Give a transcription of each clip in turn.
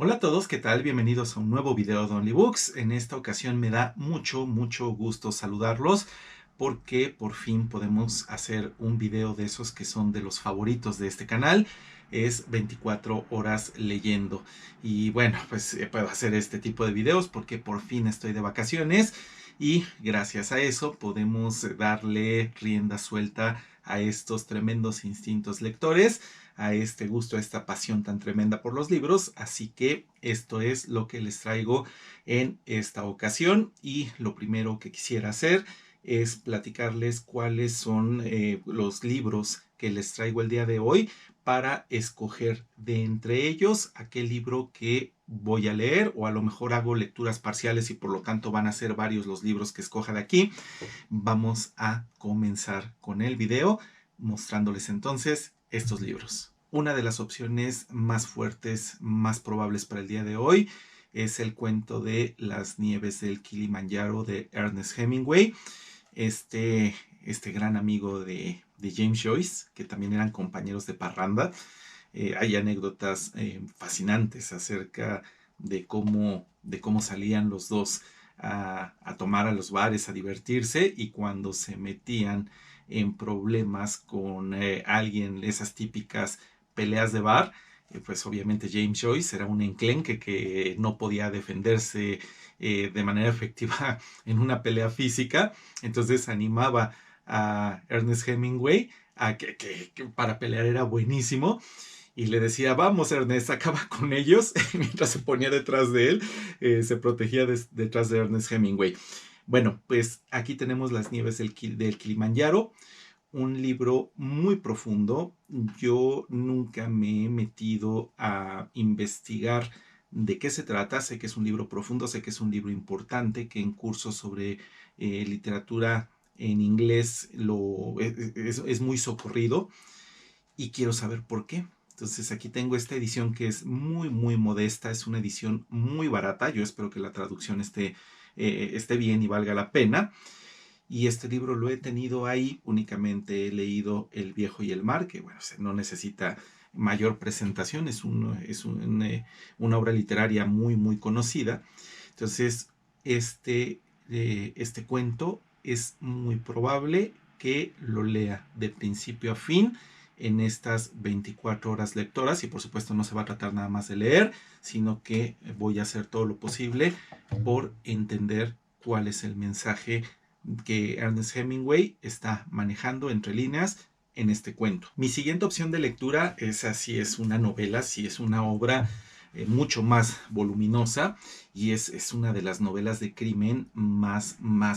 Hola a todos, ¿qué tal? Bienvenidos a un nuevo video de OnlyBooks. En esta ocasión me da mucho gusto saludarlos porque por fin podemos hacer un video de esos que son de los favoritos de este canal. Es 24 horas leyendo. Y bueno, pues puedo hacer este tipo de videos porque por fin estoy de vacaciones y gracias a eso podemos darle rienda suelta a estos tremendos instintos lectores, a este gusto, a esta pasión tan tremenda por los libros. Así que esto es lo que les traigo en esta ocasión y lo primero que quisiera hacer es platicarles cuáles son los libros que les traigo el día de hoy para escoger de entre ellos aquel libro que voy a leer, o a lo mejor hago lecturas parciales y por lo tanto van a ser varios los libros que escoja de aquí. Vamos a comenzar con el video mostrándoles entonces estos libros. Una de las opciones más fuertes, más probables para el día de hoy es el cuento de Las nieves del Kilimanjaro de Ernest Hemingway, este gran amigo de James Joyce, que también eran compañeros de parranda. Hay anécdotas fascinantes acerca de cómo salían los dos a tomar a los bares, a divertirse, y cuando se metían en problemas con alguien, esas típicas peleas de bar, pues obviamente James Joyce era un enclenque que no podía defenderse de manera efectiva en una pelea física. Entonces animaba a Ernest Hemingway a que para pelear era buenísimo, y le decía: vamos Ernest, acaba con ellos, mientras se ponía detrás de él, se protegía detrás de Ernest Hemingway. Bueno, pues aquí tenemos Las nieves del Kilimanjaro, un libro muy profundo. Yo nunca me he metido a investigar de qué se trata. Sé que es un libro profundo, sé que es un libro importante, que en cursos sobre literatura en inglés es muy socorrido, y quiero saber por qué. Entonces aquí tengo esta edición que es muy modesta, es una edición muy barata. Yo espero que la traducción esté bien y valga la pena. Y este libro lo he tenido ahí, únicamente he leído El viejo y el mar, que bueno, no necesita mayor presentación, una obra literaria muy conocida. Entonces, este cuento es muy probable que lo lea de principio a fin en estas 24 horas lectoras, y por supuesto no se va a tratar nada más de leer, sino que voy a hacer todo lo posible por entender cuál es el mensaje que Ernest Hemingway está manejando entre líneas en este cuento. Mi siguiente opción de lectura es así, es una novela, sí es una obra mucho más voluminosa, y es una de las novelas de crimen más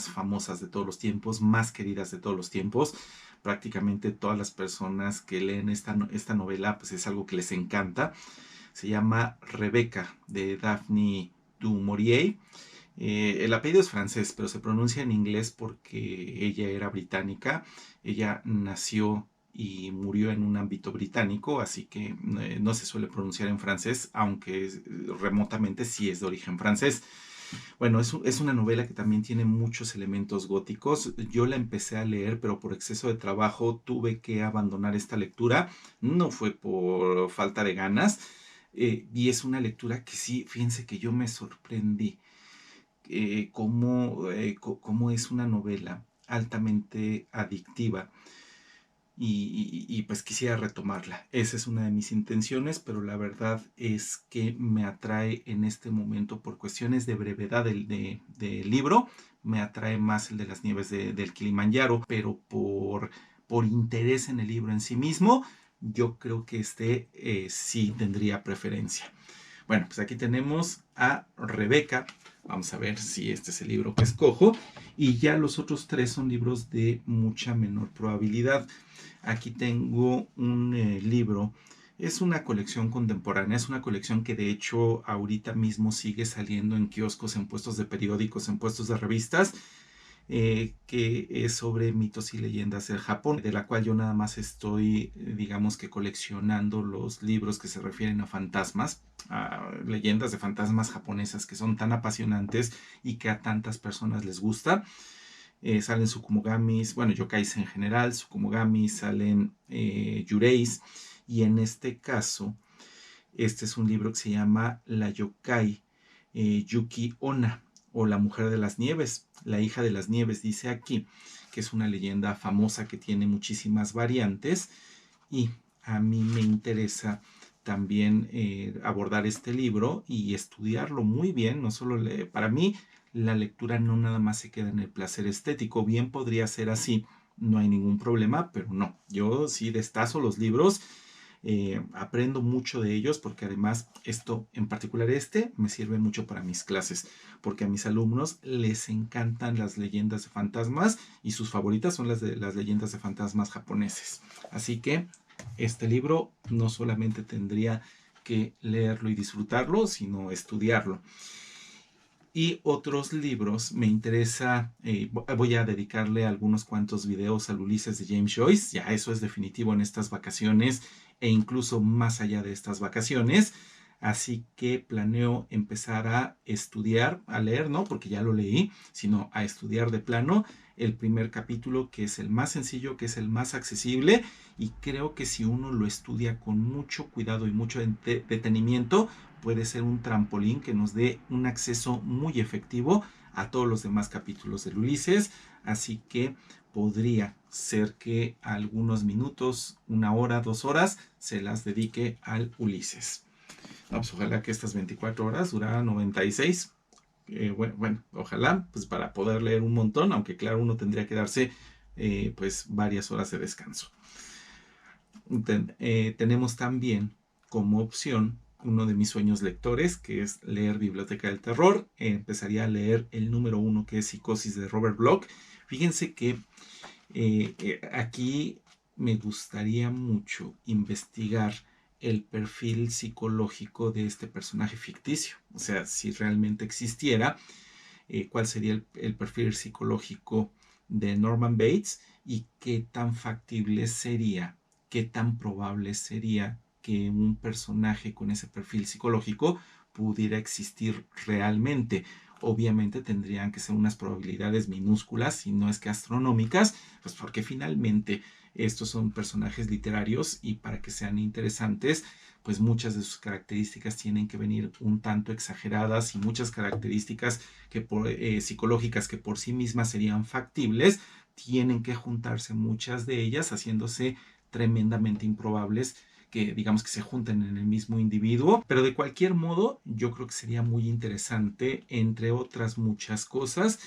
famosas de todos los tiempos, más queridas de todos los tiempos. Prácticamente todas las personas que leen esta novela, pues es algo que les encanta. Se llama Rebecca, de Daphne du Maurier. El apellido es francés, pero se pronuncia en inglés porque ella era británica. Ella nació y murió en un ámbito británico, así que no se suele pronunciar en francés, aunque remotamente sí es de origen francés. Bueno, es una novela que también tiene muchos elementos góticos. Yo la empecé a leer, pero por exceso de trabajo tuve que abandonar esta lectura. No fue por falta de ganas, y es una lectura que sí, fíjense que yo me sorprendí cómo es una novela altamente adictiva, y pues quisiera retomarla. Esa es una de mis intenciones, pero la verdad es que me atrae en este momento, por cuestiones de brevedad del libro, me atrae más el de Las nieves del Kilimanjaro, pero por interés en el libro en sí mismo, yo creo que sí tendría preferencia. Bueno, pues aquí tenemos a Rebeca. Vamos a ver si este es el libro que escojo. Y ya los otros tres son libros de mucha menor probabilidad. Aquí tengo un libro. Es una colección contemporánea, es una colección que de hecho ahorita mismo sigue saliendo en kioscos, en puestos de periódicos, en puestos de revistas, que es sobre mitos y leyendas del Japón, de la cual yo nada más estoy, digamos que coleccionando los libros que se refieren a fantasmas, a leyendas de fantasmas japonesas que son tan apasionantes y que a tantas personas les gusta. Salen Tsukumogamis, bueno, yokais en general, Tsukumogamis, salen yureis, y en este caso Este es un libro que se llama La Yokai Yuki Onna, o La Mujer de las Nieves, la hija de las nieves, dice aquí, que es una leyenda famosa que tiene muchísimas variantes, y a mí me interesa también abordar este libro y estudiarlo muy bien. No solo para mí la lectura no nada más se queda en el placer estético, bien podría ser así, no hay ningún problema, pero no, yo sí destazo los libros, aprendo mucho de ellos, porque además esto en particular me sirve mucho para mis clases, porque a mis alumnos les encantan las leyendas de fantasmas y sus favoritas son las de las leyendas de fantasmas japoneses. Así que este libro no solamente tendría que leerlo y disfrutarlo, sino estudiarlo. Y otros libros, me interesa, voy a dedicarle algunos cuantos videos al Ulises de James Joyce, ya eso es definitivo en estas vacaciones e incluso más allá de estas vacaciones. Así que planeo empezar a estudiar, a leer, no porque ya lo leí, sino a estudiar de plano el primer capítulo, que es el más sencillo, que es el más accesible, y creo que si uno lo estudia con mucho cuidado y mucho detenimiento, puede ser un trampolín que nos dé un acceso muy efectivo a todos los demás capítulos del Ulises. Así que podría ser que algunos minutos, 1 hora, 2 horas, se las dedique al Ulises. No, pues ojalá que estas 24 horas duraran 96. Bueno, ojalá, pues para poder leer un montón, aunque claro, uno tendría que darse pues varias horas de descanso. Tenemos también como opción uno de mis sueños lectores, que es leer Biblioteca del Terror. Empezaría a leer el número 1, que es Psicosis, de Robert Bloch. Fíjense que aquí me gustaría mucho investigar el perfil psicológico de este personaje ficticio. O sea, si realmente existiera, cuál sería el perfil psicológico de Norman Bates, y qué tan factible sería, qué tan probable sería que un personaje con ese perfil psicológico pudiera existir realmente. Obviamente tendrían que ser unas probabilidades minúsculas, si no es que astronómicas, pues porque finalmente estos son personajes literarios, y para que sean interesantes, pues muchas de sus características tienen que venir un tanto exageradas, y muchas características psicológicas que por sí mismas serían factibles, tienen que juntarse muchas de ellas, haciéndose tremendamente improbables que digamos que se junten en el mismo individuo. Pero de cualquier modo, yo creo que sería muy interesante, entre otras muchas cosas,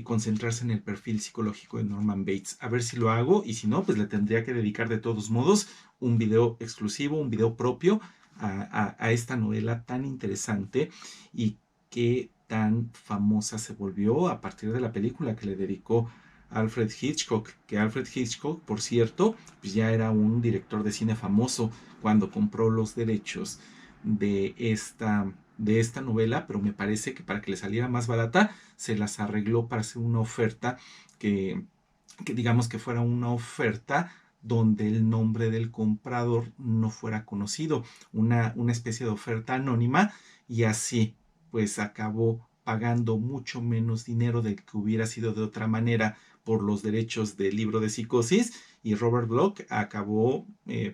concentrarse en el perfil psicológico de Norman Bates. A ver si lo hago, y si no, pues le tendría que dedicar de todos modos un video exclusivo, un video propio a esta novela tan interesante, y que tan famosa se volvió a partir de la película que le dedicó Alfred Hitchcock, que Alfred Hitchcock, por cierto, pues ya era un director de cine famoso cuando compró los derechos de esta novela, pero me parece que para que le saliera más barata, se las arregló para hacer una oferta que digamos que fuera una oferta donde el nombre del comprador no fuera conocido, una especie de oferta anónima, y así pues acabó pagando mucho menos dinero del que hubiera sido de otra manera por los derechos del libro de Psicosis, y Robert Bloch acabó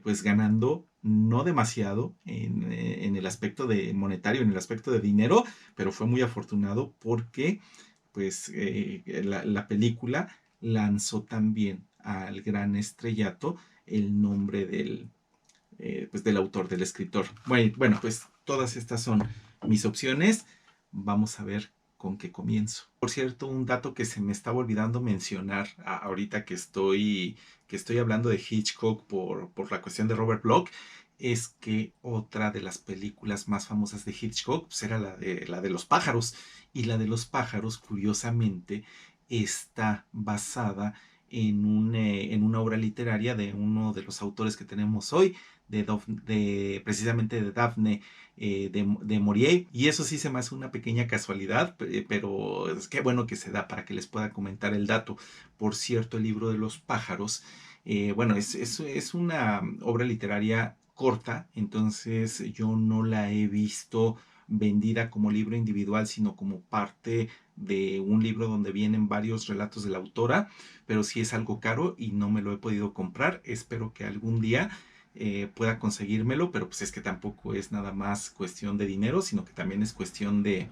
pues ganando no demasiado en el aspecto de monetario, en el aspecto de dinero, pero fue muy afortunado porque pues la película lanzó también al gran estrellato el nombre pues del autor, del escritor. Bueno, pues todas estas son mis opciones. Vamos a ver con qué comienzo. Por cierto, un dato que se me estaba olvidando mencionar ahorita que estoy hablando de Hitchcock por la cuestión de Robert Bloch, es que otra de las películas más famosas de Hitchcock pues era la de los pájaros. Y la de los pájaros, curiosamente, está basada en una obra literaria de uno de los autores que tenemos hoy, precisamente de Daphne de Maurier. Y eso sí se me hace una pequeña casualidad, pero es que bueno que se da para que les pueda comentar el dato. Por cierto, el libro de los pájaros, bueno, es una obra literaria corta, entonces yo no la he visto vendida como libro individual, sino como parte de un libro donde vienen varios relatos de la autora, pero sí es algo caro y no me lo he podido comprar. Espero que algún día pueda conseguírmelo, pero pues es que tampoco es nada más cuestión de dinero, sino que también es cuestión de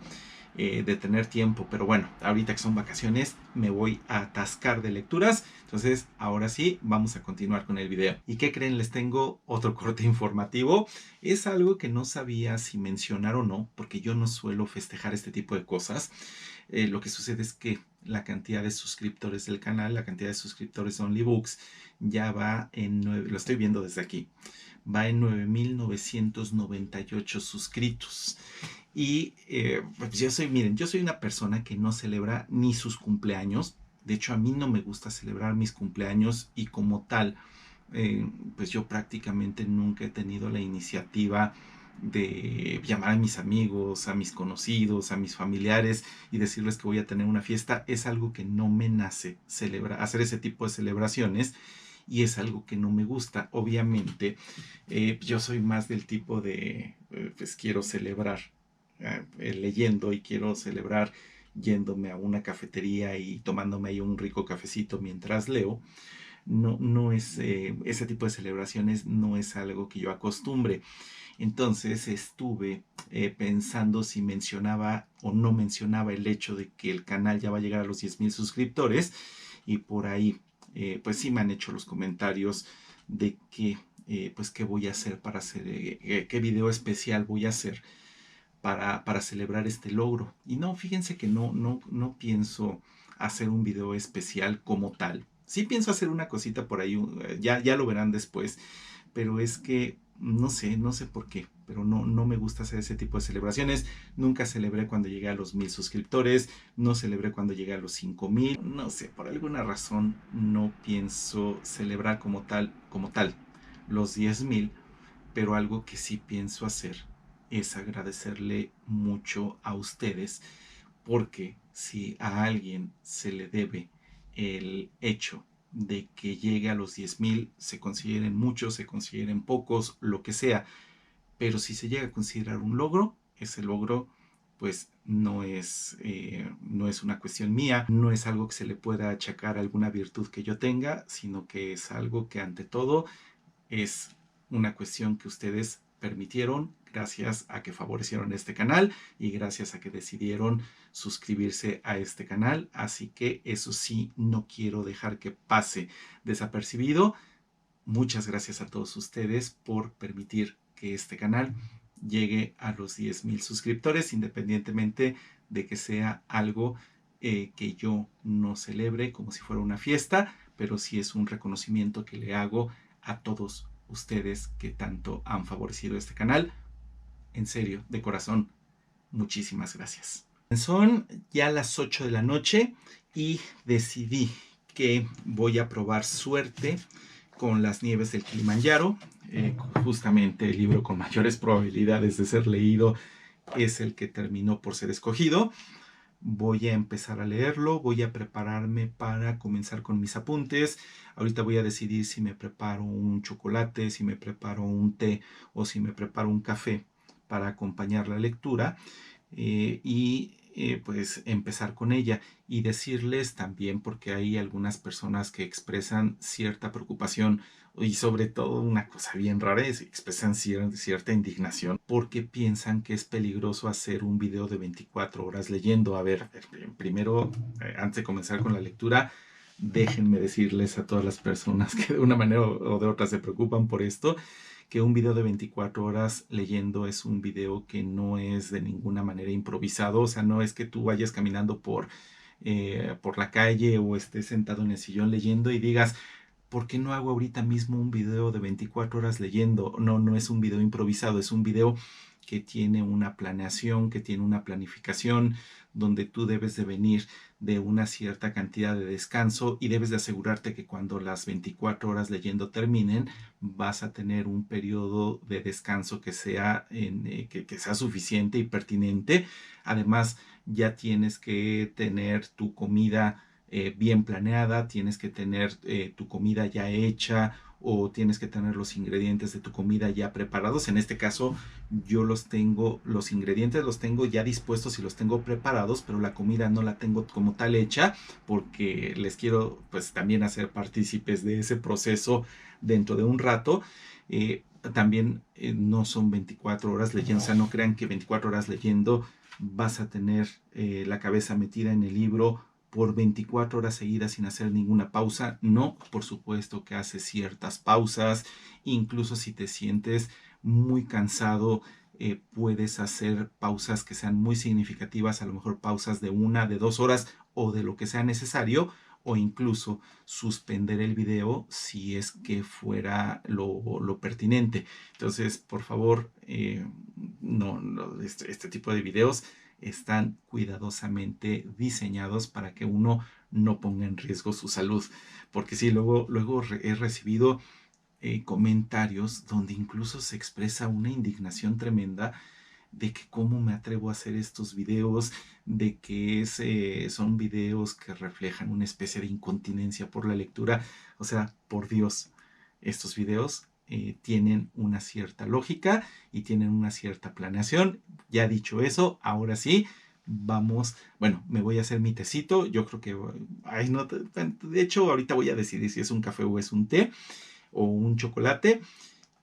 tener tiempo. Pero bueno, ahorita que son vacaciones me voy a atascar de lecturas. Entonces ahora sí, vamos a continuar con el video. ¿Y qué creen? Les tengo otro corte informativo. Es algo que no sabía si mencionar o no, porque yo no suelo festejar este tipo de cosas. Lo que sucede es que la cantidad de suscriptores del canal, la cantidad de suscriptores de OnlyBooks ya va en 9, lo estoy viendo desde aquí, va en 9,998 suscritos. Y pues miren, yo soy una persona que no celebra ni sus cumpleaños. De hecho, a mí no me gusta celebrar mis cumpleaños y como tal, pues yo prácticamente nunca he tenido la iniciativa de llamar a mis amigos, a mis conocidos, a mis familiares y decirles que voy a tener una fiesta. Es algo que no me nace hacer ese tipo de celebraciones y es algo que no me gusta. Obviamente, yo soy más del tipo de, pues quiero celebrar leyendo y quiero celebrar yéndome a una cafetería y tomándome ahí un rico cafecito mientras leo. No es ese tipo de celebraciones, no es algo que yo acostumbre. Entonces estuve pensando si mencionaba o no mencionaba el hecho de que el canal ya va a llegar a los 10,000 suscriptores y por ahí pues sí me han hecho los comentarios de que pues qué voy a hacer para hacer, qué video especial voy a hacer para celebrar este logro. Y no, fíjense que no pienso hacer un video especial como tal. Sí pienso hacer una cosita por ahí, ya lo verán después, pero es que no sé por qué, pero no me gusta hacer ese tipo de celebraciones. Nunca celebré cuando llegué a los 1,000 suscriptores, no celebré cuando llegué a los 5,000, no sé, por alguna razón no pienso celebrar como tal los 10,000, pero algo que sí pienso hacer es agradecerle mucho a ustedes, porque si a alguien se le debe el hecho de que llegue a los 10,000, se consideren muchos, se consideren pocos, lo que sea, pero si se llega a considerar un logro, ese logro pues no es una cuestión mía, no es algo que se le pueda achacar a alguna virtud que yo tenga, sino que es algo que ante todo es una cuestión que ustedes permitieron gracias a que favorecieron este canal y gracias a que decidieron suscribirse a este canal. Así que eso sí, no quiero dejar que pase desapercibido. Muchas gracias a todos ustedes por permitir que este canal llegue a los 10,000 suscriptores, independientemente de que sea algo que yo no celebre como si fuera una fiesta, pero sí es un reconocimiento que le hago a todos ustedes que tanto han favorecido este canal. En serio, de corazón, muchísimas gracias. Son ya las 8 de la noche y decidí que voy a probar suerte con las nieves del Kilimanjaro. Justamente el libro con mayores probabilidades de ser leído es el que terminó por ser escogido. Voy a empezar a leerlo, voy a prepararme para comenzar con mis apuntes. Ahorita voy a decidir si me preparo un chocolate, si me preparo un té o si me preparo un café para acompañar la lectura y pues empezar con ella y decirles también, porque hay algunas personas que expresan cierta preocupación y sobre todo una cosa bien rara es expresan cierta indignación porque piensan que es peligroso hacer un video de 24 horas leyendo. A ver, primero, antes de comenzar con la lectura, déjenme decirles a todas las personas que de una manera o de otra se preocupan por esto, que un video de 24 horas leyendo es un video que no es de ninguna manera improvisado. O sea, no es que tú vayas caminando por la calle o estés sentado en el sillón leyendo y digas, ¿por qué no hago ahorita mismo un video de 24 horas leyendo? No es un video improvisado, es un video que tiene una planeación, que tiene una planificación, donde tú debes de venir de una cierta cantidad de descanso y debes de asegurarte que cuando las 24 horas leyendo terminen, vas a tener un periodo de descanso que sea, que sea suficiente y pertinente. Además, ya tienes que tener tu comida bien planeada, tienes que tener tu comida ya hecha o tienes que tener los ingredientes de tu comida ya preparados. En este caso yo los ingredientes los tengo ya dispuestos y los tengo preparados, pero la comida no la tengo como tal hecha porque les quiero pues también hacer partícipes de ese proceso dentro de un rato. También no son 24 horas leyendo, o sea, no crean que 24 horas leyendo vas a tener la cabeza metida en el libro por 24 horas seguidas sin hacer ninguna pausa. No, por supuesto que haces ciertas pausas, incluso si te sientes muy cansado, puedes hacer pausas que sean muy significativas, a lo mejor pausas de 1, de 2 horas o de lo que sea necesario, o incluso suspender el video si es que fuera lo pertinente. Entonces, por favor, este tipo de videos están cuidadosamente diseñados para que uno no ponga en riesgo su salud. Porque sí, luego he recibido comentarios donde incluso se expresa una indignación tremenda de que cómo me atrevo a hacer estos videos, de que son videos que reflejan una especie de incontinencia por la lectura. O sea, por Dios, estos videos tienen una cierta lógica y tienen una cierta planeación. Ya dicho eso, ahora sí, vamos, bueno, me voy a hacer mi tecito. Yo creo que, ay, no, de hecho, ahorita voy a decidir si es un café o es un té o un chocolate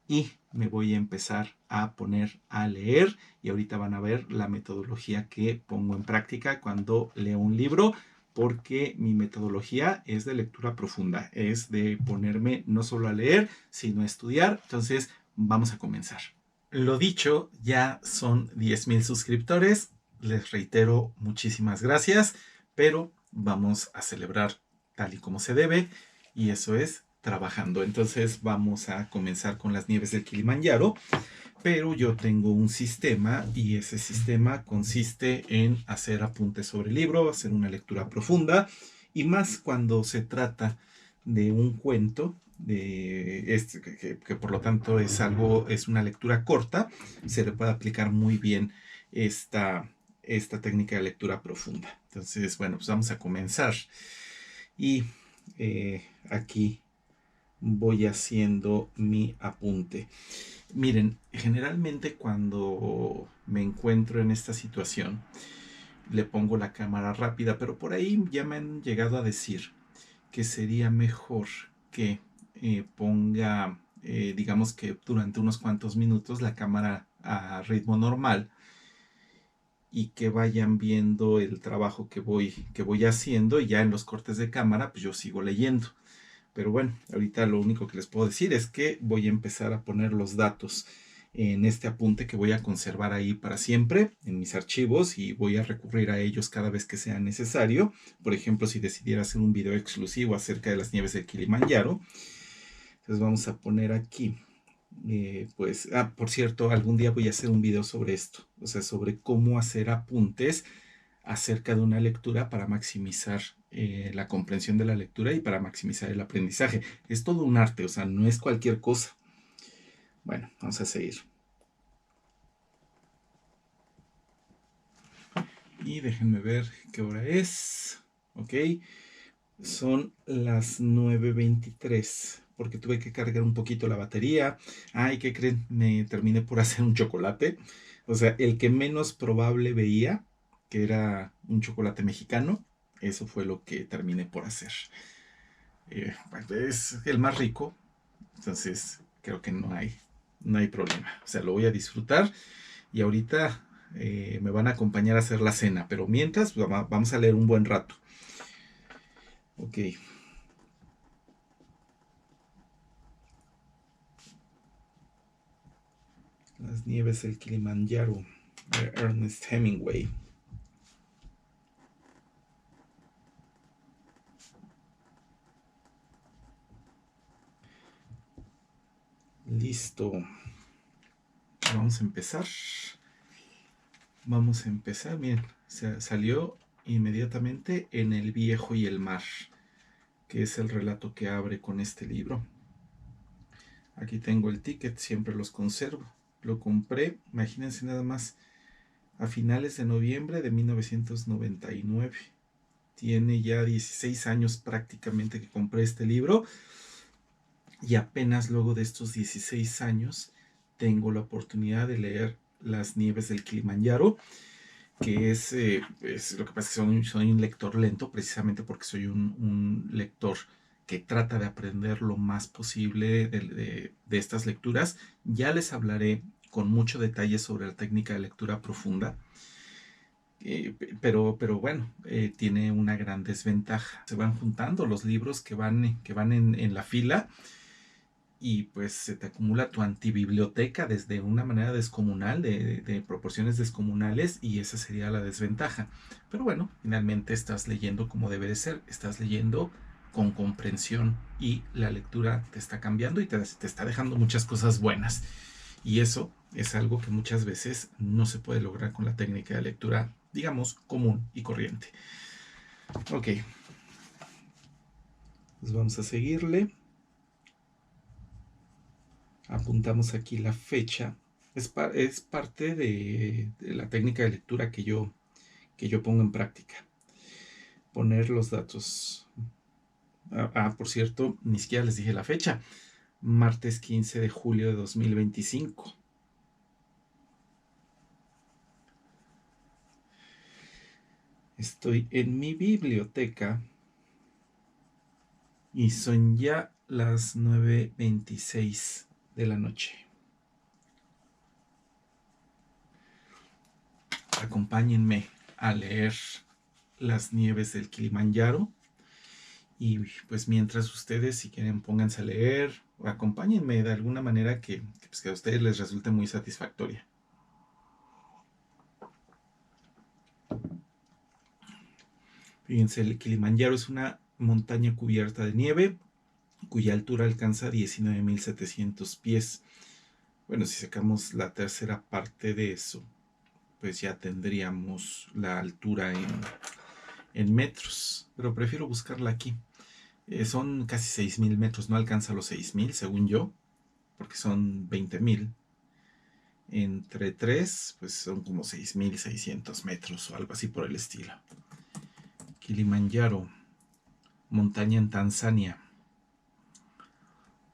y me voy a empezar a poner a leer y ahorita van a ver la metodología que pongo en práctica cuando leo un libro, porque mi metodología es de lectura profunda, es de ponerme no solo a leer, sino a estudiar. Entonces, vamos a comenzar. Lo dicho, ya son 10,000 suscriptores. Les reitero, muchísimas gracias, pero vamos a celebrar tal y como se debe, y eso es trabajando. Entonces vamos a comenzar con las nieves del Kilimanjaro, pero yo tengo un sistema y ese sistema consiste en hacer apuntes sobre el libro, hacer una lectura profunda, y más cuando se trata de un cuento que por lo tanto es una lectura corta. Se le puede aplicar muy bien esta técnica de lectura profunda. Entonces, bueno, pues vamos a comenzar. Y aquí voy haciendo mi apunte. Miren, generalmente cuando me encuentro en esta situación, le pongo la cámara rápida, pero por ahí ya me han llegado a decir que sería mejor que ponga, digamos que durante unos cuantos minutos la cámara a ritmo normal y que vayan viendo el trabajo que voy haciendo, y ya en los cortes de cámara pues yo sigo leyendo. Pero bueno, ahorita lo único que les puedo decir es que voy a empezar a poner los datos en este apunte que voy a conservar ahí para siempre en mis archivos, y voy a recurrir a ellos cada vez que sea necesario. Por ejemplo, si decidiera hacer un video exclusivo acerca de las nieves del Kilimanjaro, entonces vamos a poner aquí, por cierto, algún día voy a hacer un video sobre esto, o sea, sobre cómo hacer apuntes acerca de una lectura para maximizar la comprensión de la lectura y para maximizar el aprendizaje. Es todo un arte, o sea, no es cualquier cosa. Bueno, vamos a seguir. Y déjenme ver qué hora es. Ok, son las 9:23, porque tuve que cargar un poquito la batería. Ay, ¿qué creen? Me terminé por hacer un chocolate. O sea, el que menos probable veía, que era un chocolate mexicano, eso fue lo que terminé por hacer. Bueno, es el más rico, entonces creo que no hay problema. O sea, lo voy a disfrutar, y ahorita me van a acompañar a hacer la cena, pero mientras pues, vamos a leer un buen rato. Ok. Las nieves del Kilimanjaro, de Ernest Hemingway. Listo. Vamos a empezar. Vamos a empezar. Miren, salió inmediatamente En el viejo y el mar, que es el relato que abre con este libro. Aquí tengo el ticket, siempre los conservo. Lo compré, imagínense nada más, a finales de noviembre de 1999. Tiene ya 16 años prácticamente que compré este libro, y apenas luego de estos 16 años tengo la oportunidad de leer Las nieves del Kilimanjaro, que es lo que pasa es que soy un lector lento, precisamente porque soy un lector que trata de aprender lo más posible de estas lecturas. Ya les hablaré con mucho detalle sobre la técnica de lectura profunda. Pero bueno, tiene una gran desventaja. Se van juntando los libros que van en la fila y pues se te acumula tu antibiblioteca desde una manera descomunal, de proporciones descomunales, y esa sería la desventaja. Pero bueno, finalmente estás leyendo como debe de ser, estás leyendo con comprensión y la lectura te está cambiando y te está dejando muchas cosas buenas. Y eso es algo que muchas veces no se puede lograr con la técnica de lectura, digamos, común y corriente. Ok, pues vamos a seguirle. Apuntamos aquí la fecha. Es parte de la técnica de lectura que yo pongo en práctica. Poner los datos. Por cierto, ni siquiera les dije la fecha. Martes 15 de julio de 2025. Estoy en mi biblioteca y son ya las 9:26 de la noche. Acompáñenme a leer Las nieves del Kilimanjaro. Y pues mientras ustedes, si quieren, pónganse a leer o acompáñenme de alguna manera que a ustedes les resulte muy satisfactoria. Fíjense, el Kilimanjaro es una montaña cubierta de nieve cuya altura alcanza 19.700 pies. Bueno, si sacamos la tercera parte de eso, pues ya tendríamos la altura en metros, pero prefiero buscarla aquí. Son casi 6.000 metros, no alcanza los 6.000 según yo, porque son 20.000. Entre 3, pues son como 6.600 metros o algo así por el estilo. Kilimanjaro, montaña en Tanzania,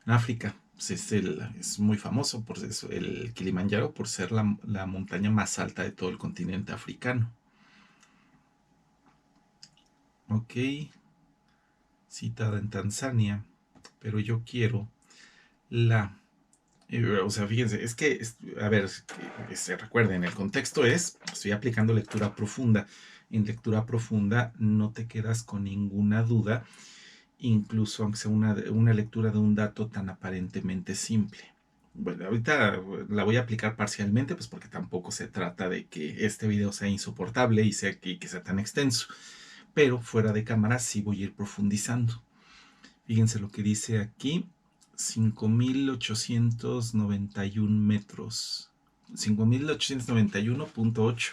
en África. Pues es muy famoso por eso, el Kilimanjaro, por ser la montaña más alta de todo el continente africano. Ok, citada en Tanzania, pero yo quiero o sea, fíjense, es que, a ver, se recuerden, el contexto estoy aplicando lectura profunda. En lectura profunda no te quedas con ninguna duda, incluso aunque sea una lectura de un dato tan aparentemente simple. Bueno, ahorita la voy a aplicar parcialmente, pues porque tampoco se trata de que este video sea insoportable y que sea tan extenso. Pero fuera de cámara sí voy a ir profundizando. Fíjense lo que dice aquí. 5.891 metros. 5.891.8.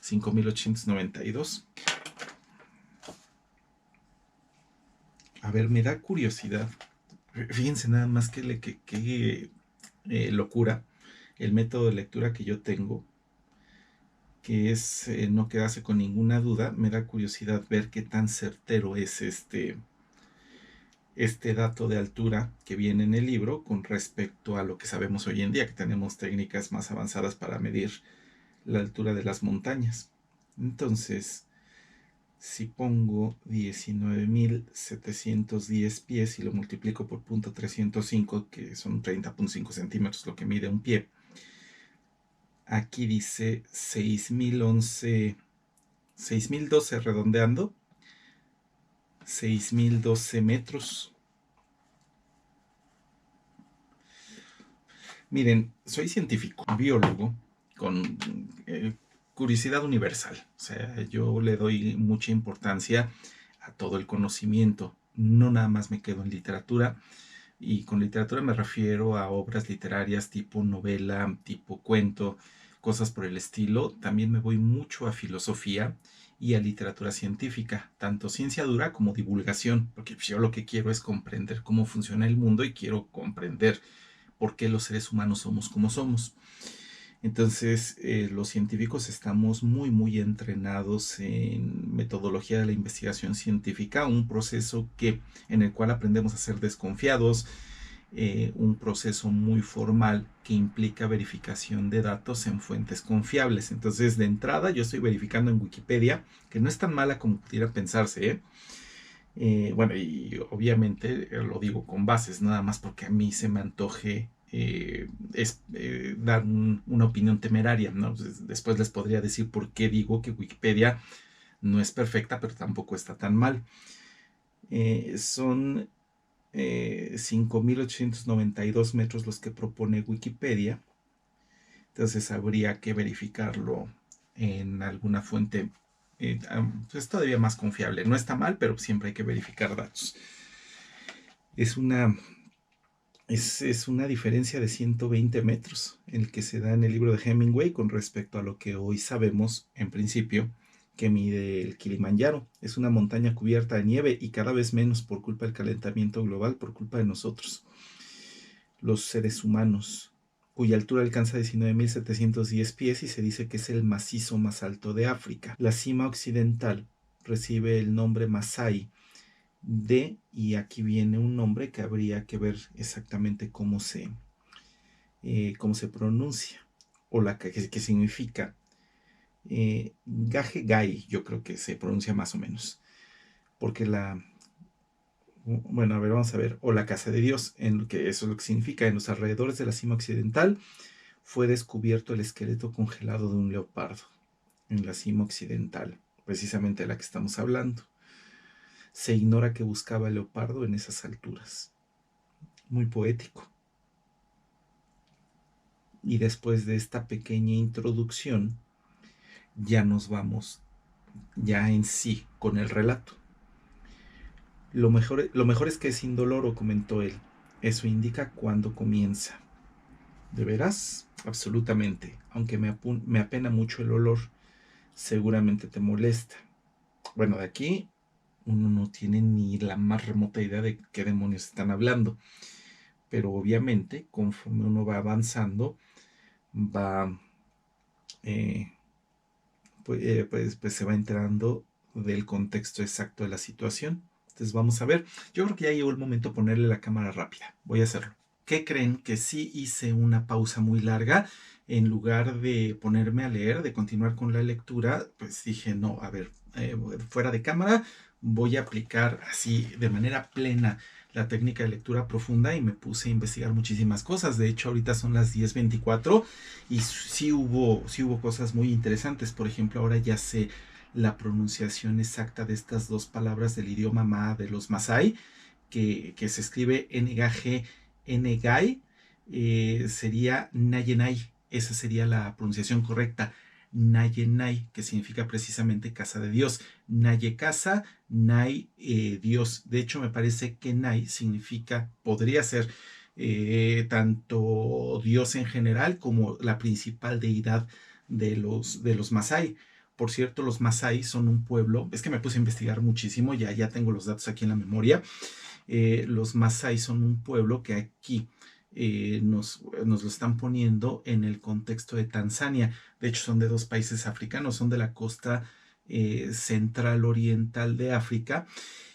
5.892. A ver, me da curiosidad. Fíjense nada más que locura. El método de lectura que yo tengo, que es no quedarse con ninguna duda. Me da curiosidad ver qué tan certero es este dato de altura que viene en el libro con respecto a lo que sabemos hoy en día, que tenemos técnicas más avanzadas para medir la altura de las montañas. Entonces, si pongo 19.710 pies y lo multiplico por 0.305, que son 30.5 centímetros lo que mide un pie, aquí dice 6.012 redondeando, 6.012 metros. Miren, soy científico, biólogo, con curiosidad universal. O sea, yo le doy mucha importancia a todo el conocimiento. No nada más me quedo en literatura. Y con literatura me refiero a obras literarias tipo novela, tipo cuento, cosas por el estilo. También me voy mucho a filosofía y a literatura científica, tanto ciencia dura como divulgación, porque yo lo que quiero es comprender cómo funciona el mundo y quiero comprender por qué los seres humanos somos como somos. Entonces, los científicos estamos muy entrenados en metodología de la investigación científica, un proceso en el cual aprendemos a ser desconfiados, un proceso muy formal que implica verificación de datos en fuentes confiables. Entonces, de entrada, yo estoy verificando en Wikipedia, que no es tan mala como pudiera pensarse, Bueno, y obviamente lo digo con bases, nada más porque a mí se me antoje dar una opinión temeraria, ¿no? Pues, después les podría decir por qué digo que Wikipedia no es perfecta, pero tampoco está tan mal. Son 5.892 metros los que propone Wikipedia, entonces habría que verificarlo en alguna fuente pues todavía más confiable. No está mal, pero siempre hay que verificar datos. Es una, es una diferencia de 120 metros el que se da en el libro de Hemingway con respecto a lo que hoy sabemos, en principio, que mide el Kilimanjaro. Es una montaña cubierta de nieve y cada vez menos por culpa del calentamiento global, por culpa de nosotros, los seres humanos, cuya altura alcanza 19.710 pies y se dice que es el macizo más alto de África. La cima occidental recibe el nombre Masai y aquí viene un nombre que habría que ver exactamente cómo se pronuncia, o que significa. Gaje Gai, yo creo que se pronuncia más o menos, porque bueno, a ver, vamos a ver, o la casa de Dios, en lo que eso es lo que significa. En los alrededores de la cima occidental fue descubierto el esqueleto congelado de un leopardo, en la cima occidental, precisamente de la que estamos hablando. Se ignora que buscaba el leopardo en esas alturas. Muy poético. Y después de esta pequeña introducción, ya nos vamos ya en sí con el relato. Lo mejor es que es indoloro, comentó él. Eso indica cuándo comienza. ¿De veras? Absolutamente. Aunque me apena mucho el olor, seguramente te molesta. Bueno, de aquí uno no tiene ni la más remota idea de qué demonios están hablando. Pero obviamente, conforme uno va avanzando, va, eh, pues se va enterando del contexto exacto de la situación. Entonces vamos a ver. Yo creo que ya llegó el momento de ponerle la cámara rápida. Voy a hacerlo. ¿Qué creen? Que sí hice una pausa muy larga. En lugar de ponerme a leer, de continuar con la lectura, pues dije, no, a ver, fuera de cámara, voy a aplicar así de manera plena la técnica de lectura profunda y me puse a investigar muchísimas cosas. De hecho, ahorita son las 10:24 y sí hubo cosas muy interesantes. Por ejemplo, ahora ya sé la pronunciación exacta de estas dos palabras del idioma Ma de los Masai, que se escribe N-G Ngai, sería Nayenai. Esa sería la pronunciación correcta. Nayenai, que significa precisamente casa de Dios. Naye casa, Nai Dios. De hecho, me parece que Nai significa, podría ser tanto Dios en general como la principal deidad de los Masai. Por cierto, los Masai son un pueblo, es que me puse a investigar muchísimo, ya tengo los datos aquí en la memoria. Los Masai son un pueblo que aquí nos lo están poniendo en el contexto de Tanzania. De hecho, son de dos países africanos, son de la costa central oriental de África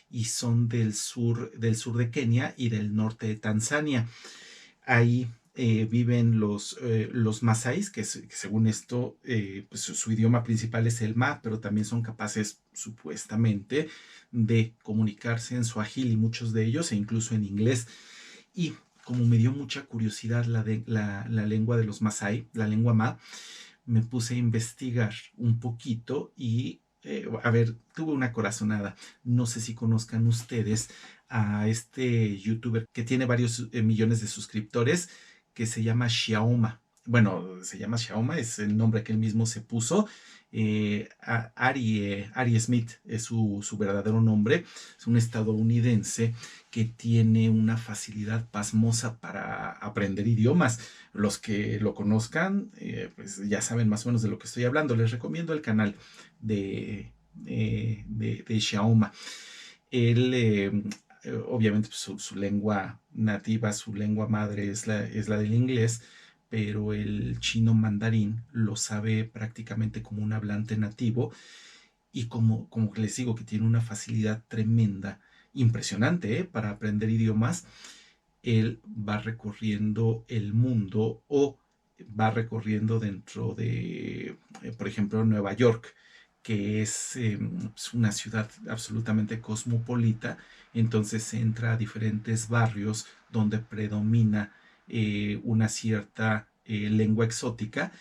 y son del sur de Kenia y del norte de Tanzania. Ahí viven los Masáis, que según esto, pues su idioma principal es el Ma, pero también son capaces, supuestamente, de comunicarse en suajili, muchos de ellos, e incluso en inglés. Y como me dio mucha curiosidad la lengua de los Masái, la lengua Ma, me puse a investigar un poquito y, a ver, tuve una corazonada. No sé si conozcan ustedes a este youtuber que tiene varios millones de suscriptores, que se llama Xiaoma. Bueno, se llama Xiaoma, es el nombre que él mismo se puso. Ari Smith es su verdadero nombre. Es un estadounidense que tiene una facilidad pasmosa para aprender idiomas. Los que lo conozcan, pues ya saben más o menos de lo que estoy hablando. Les recomiendo el canal de Xiaoma. Él, obviamente, pues, su lengua nativa, su lengua madre es la del inglés, pero el chino mandarín lo sabe prácticamente como un hablante nativo y como les digo que tiene una facilidad tremenda, impresionante, para aprender idiomas. Él va recorriendo el mundo o va recorriendo dentro de, por ejemplo, Nueva York, que es una ciudad absolutamente cosmopolita, entonces se entra a diferentes barrios donde predomina una cierta lengua exótica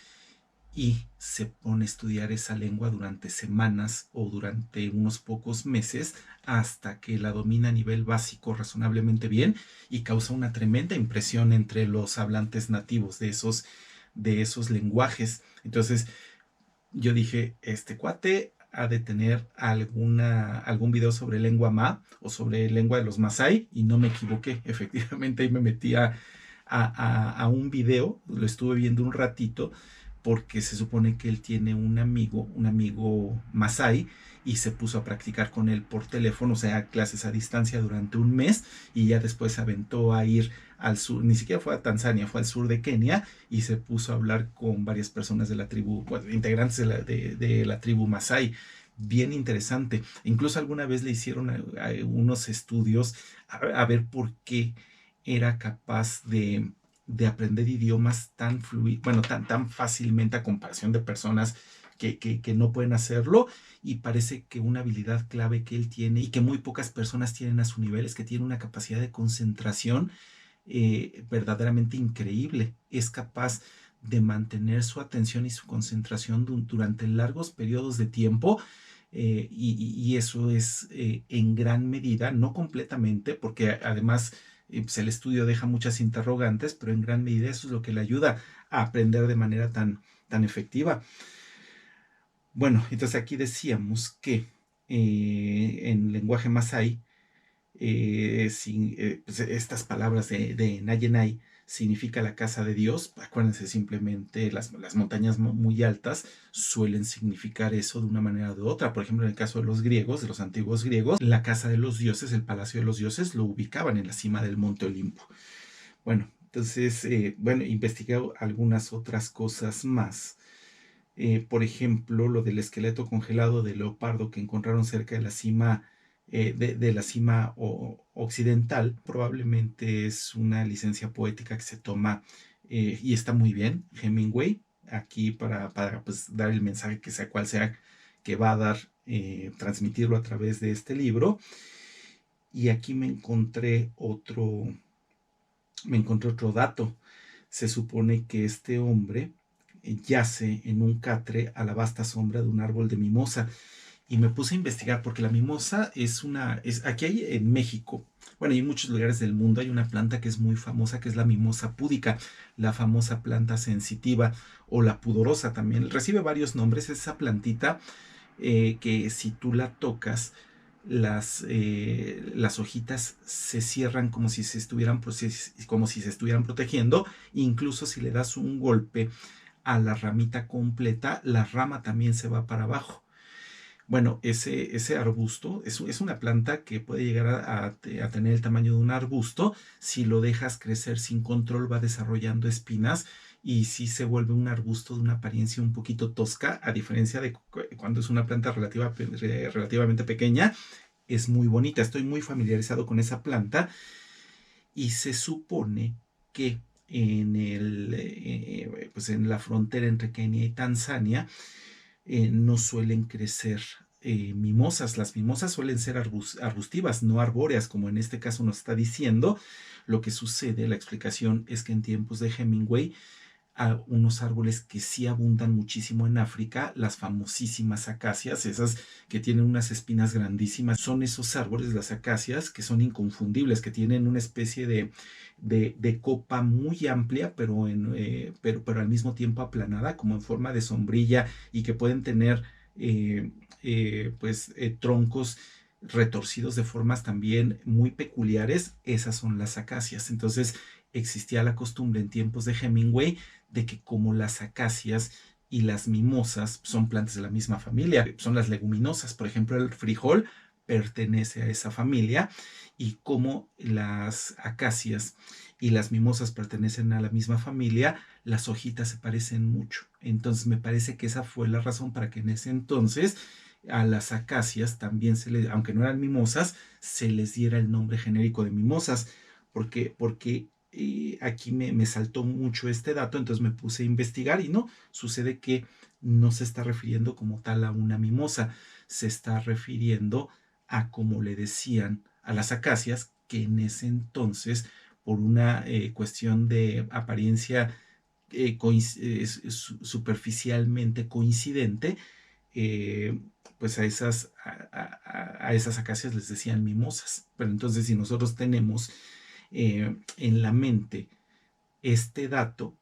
y se pone a estudiar esa lengua durante semanas o durante unos pocos meses hasta que la domina a nivel básico razonablemente bien y causa una tremenda impresión entre los hablantes nativos de esos lenguajes. Entonces yo dije, este cuate ha de tener algún video sobre lengua ma o sobre lengua de los Masái y no me equivoqué. Efectivamente ahí me metí a un video, lo estuve viendo un ratito porque se supone que él tiene un amigo Masái y se puso a practicar con él por teléfono, o sea, clases a distancia durante un mes y ya después se aventó a ir al sur, ni siquiera fue a Tanzania, fue al sur de Kenia y se puso a hablar con varias personas de la tribu, bueno, integrantes de la tribu Masái. Bien interesante. Incluso alguna vez le hicieron unos estudios a ver por qué era capaz de aprender idiomas tan fluido, bueno, tan fácilmente a comparación de personas que no pueden hacerlo. Y parece que una habilidad clave que él tiene y que muy pocas personas tienen a su nivel es que tiene una capacidad de concentración verdaderamente increíble. Es capaz de mantener su atención y su concentración durante largos periodos de tiempo. Y eso es en gran medida, no completamente, porque además pues el estudio deja muchas interrogantes, pero en gran medida eso es lo que le ayuda a aprender de manera tan efectiva. Bueno, entonces aquí decíamos que en lenguaje masái pues estas palabras de Nayenai significa la casa de Dios. Acuérdense, simplemente las montañas muy altas suelen significar eso de una manera o de otra. Por ejemplo, en el caso de los griegos, de los antiguos griegos, la casa de los dioses, el palacio de los dioses, lo ubicaban en la cima del monte Olimpo. Bueno, entonces, bueno, investigué algunas otras cosas más. Por ejemplo, lo del esqueleto congelado de leopardo que encontraron cerca de la cima, de la cima occidental, probablemente es una licencia poética que se toma y está muy bien, Hemingway, aquí para pues, dar el mensaje que sea cual sea que va a dar, transmitirlo a través de este libro. Y aquí me encontré otro dato. Se supone que este hombre yace en un catre a la vasta sombra de un árbol de mimosa. Y me puse a investigar porque la mimosa aquí hay en México, bueno, y en muchos lugares del mundo hay una planta que es muy famosa, que es la mimosa púdica, la famosa planta sensitiva o la pudorosa también. Recibe varios nombres esa plantita que si tú la tocas, las hojitas se cierran como si se estuvieran protegiendo. Incluso si le das un golpe a la ramita completa, la rama también se va para abajo. Bueno, ese arbusto es una planta que puede llegar a tener el tamaño de un arbusto. Si lo dejas crecer sin control, va desarrollando espinas y sí se vuelve un arbusto de una apariencia un poquito tosca, a diferencia de cuando es una planta relativamente pequeña. Es muy bonita, estoy muy familiarizado con esa planta y se supone que pues en la frontera entre Kenia y Tanzania no suelen crecer mimosas. Las mimosas suelen ser arbustivas, no arbóreas, como en este caso nos está diciendo. Lo que sucede, la explicación es que en tiempos de Hemingway, a unos árboles que sí abundan muchísimo en África, las famosísimas acacias, esas que tienen unas espinas grandísimas, son esos árboles, las acacias, que son inconfundibles, que tienen una especie de copa muy amplia, pero al mismo tiempo aplanada, como en forma de sombrilla, y que pueden tener troncos retorcidos de formas también muy peculiares. Esas son las acacias. Entonces existía la costumbre en tiempos de Hemingway de que como las acacias y las mimosas son plantas de la misma familia, son las leguminosas, por ejemplo, el frijol pertenece a esa familia, y como las acacias y las mimosas pertenecen a la misma familia, las hojitas se parecen mucho. Entonces me parece que esa fue la razón para que en ese entonces a las acacias también aunque no eran mimosas, se les diera el nombre genérico de mimosas, porque aquí me saltó mucho este dato. Entonces me puse a investigar y no, sucede que no se está refiriendo como tal a una mimosa, se está refiriendo a como le decían a las acacias, que en ese entonces, por una cuestión de apariencia superficialmente coincidente, eh, pues a esas acacias les decían mimosas. Pero entonces, si nosotros tenemos en la mente este dato,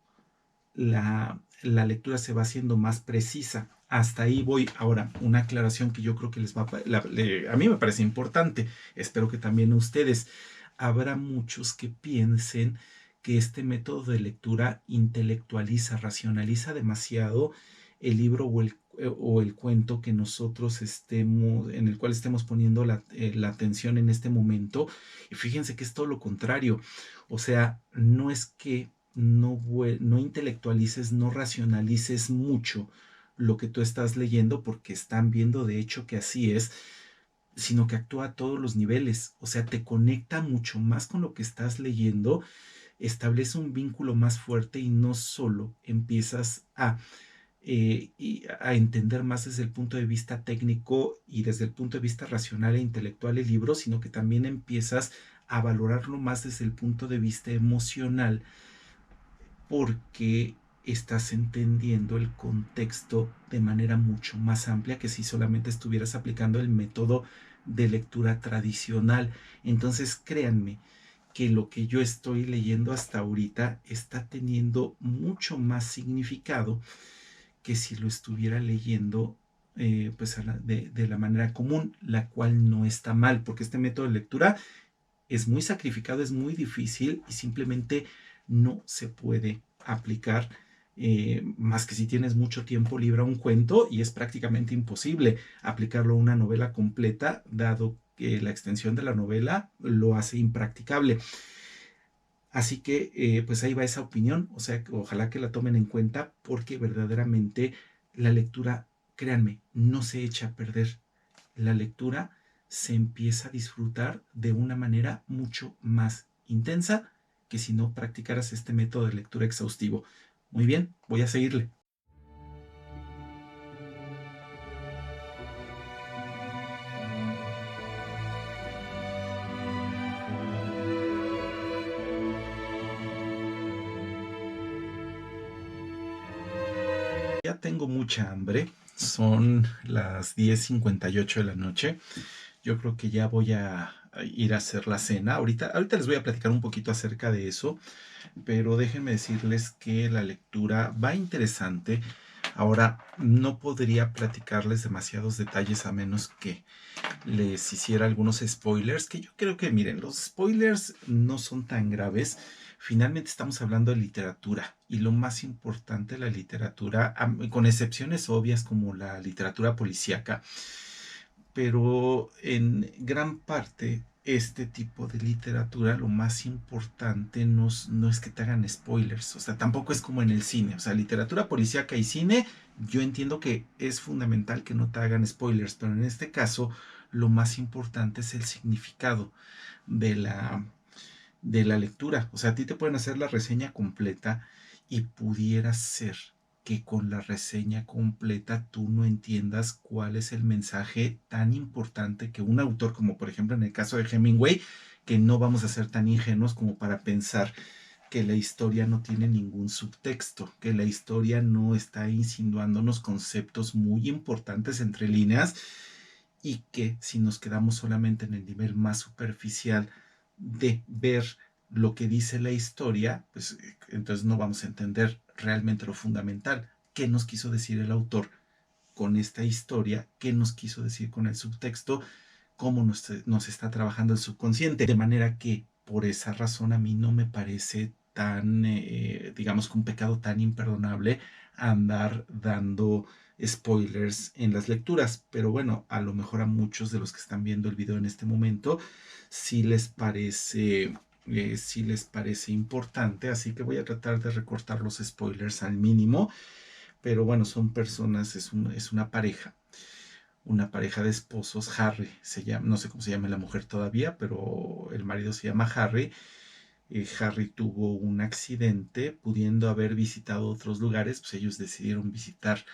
la lectura se va haciendo más precisa. Hasta ahí voy. Ahora, una aclaración que yo creo que a mí me parece importante, espero que también a ustedes. Habrá muchos que piensen que este método de lectura intelectualiza, racionaliza demasiado el libro o el cuento que nosotros en el cual estemos poniendo la atención en este momento. Y fíjense que es todo lo contrario. O sea, no es que no intelectualices, no racionalices mucho lo que tú estás leyendo, porque están viendo de hecho que así es, sino que actúa a todos los niveles. O sea, te conecta mucho más con lo que estás leyendo, establece un vínculo más fuerte y no solo empiezas a entender más desde el punto de vista técnico y desde el punto de vista racional e intelectual el libro, sino que también empiezas a valorarlo más desde el punto de vista emocional, porque estás entendiendo el contexto de manera mucho más amplia que si solamente estuvieras aplicando el método de lectura tradicional. Entonces, créanme que lo que yo estoy leyendo hasta ahorita está teniendo mucho más significado que si lo estuviera leyendo pues de la manera común, la cual no está mal, porque este método de lectura es muy sacrificado, es muy difícil y simplemente no se puede aplicar más que si tienes mucho tiempo libre a un cuento, y es prácticamente imposible aplicarlo a una novela completa, dado que la extensión de la novela lo hace impracticable. Así que pues ahí va esa opinión, o sea, ojalá que la tomen en cuenta, porque verdaderamente la lectura, créanme, no se echa a perder. La lectura se empieza a disfrutar de una manera mucho más intensa que si no practicaras este método de lectura exhaustivo. Muy bien, voy a seguirle. Ya tengo mucha hambre, son las 10:58 de la noche. Yo creo que ya voy a ir a hacer la cena. Ahorita les voy a platicar un poquito acerca de eso, pero déjenme decirles que la lectura va interesante. Ahora, no podría platicarles demasiados detalles a menos que les hiciera algunos spoilers, que yo creo que, miren, los spoilers no son tan graves. Finalmente estamos hablando de literatura, y lo más importante, la literatura, con excepciones obvias como la literatura policíaca, pero en gran parte este tipo de literatura, lo más importante no es que te hagan spoilers, o sea, tampoco es como en el cine. O sea, literatura policíaca y cine, yo entiendo que es fundamental que no te hagan spoilers, pero en este caso lo más importante es el significado de la lectura. O sea, a ti te pueden hacer la reseña completa y pudiera ser que con la reseña completa tú no entiendas cuál es el mensaje tan importante que un autor, como por ejemplo en el caso de Hemingway, que no vamos a ser tan ingenuos como para pensar que la historia no tiene ningún subtexto, que la historia no está insinuándonos conceptos muy importantes entre líneas, y que si nos quedamos solamente en el nivel más superficial de ver lo que dice la historia, pues entonces no vamos a entender realmente lo fundamental. ¿Qué nos quiso decir el autor con esta historia? ¿Qué nos quiso decir con el subtexto? ¿Cómo nos está trabajando el subconsciente? De manera que por esa razón a mí no me parece tan, digamos, que un pecado tan imperdonable andar dando spoilers en las lecturas. Pero bueno, a lo mejor a muchos de los que están viendo el video en este momento sí les parece importante, así que voy a tratar de recortar los spoilers al mínimo. Pero bueno, son personas, es una pareja de esposos. Harry se llama, no sé cómo se llama la mujer todavía, pero el marido se llama Harry. Harry tuvo un accidente, pudiendo haber visitado otros lugares, pues ellos decidieron visitar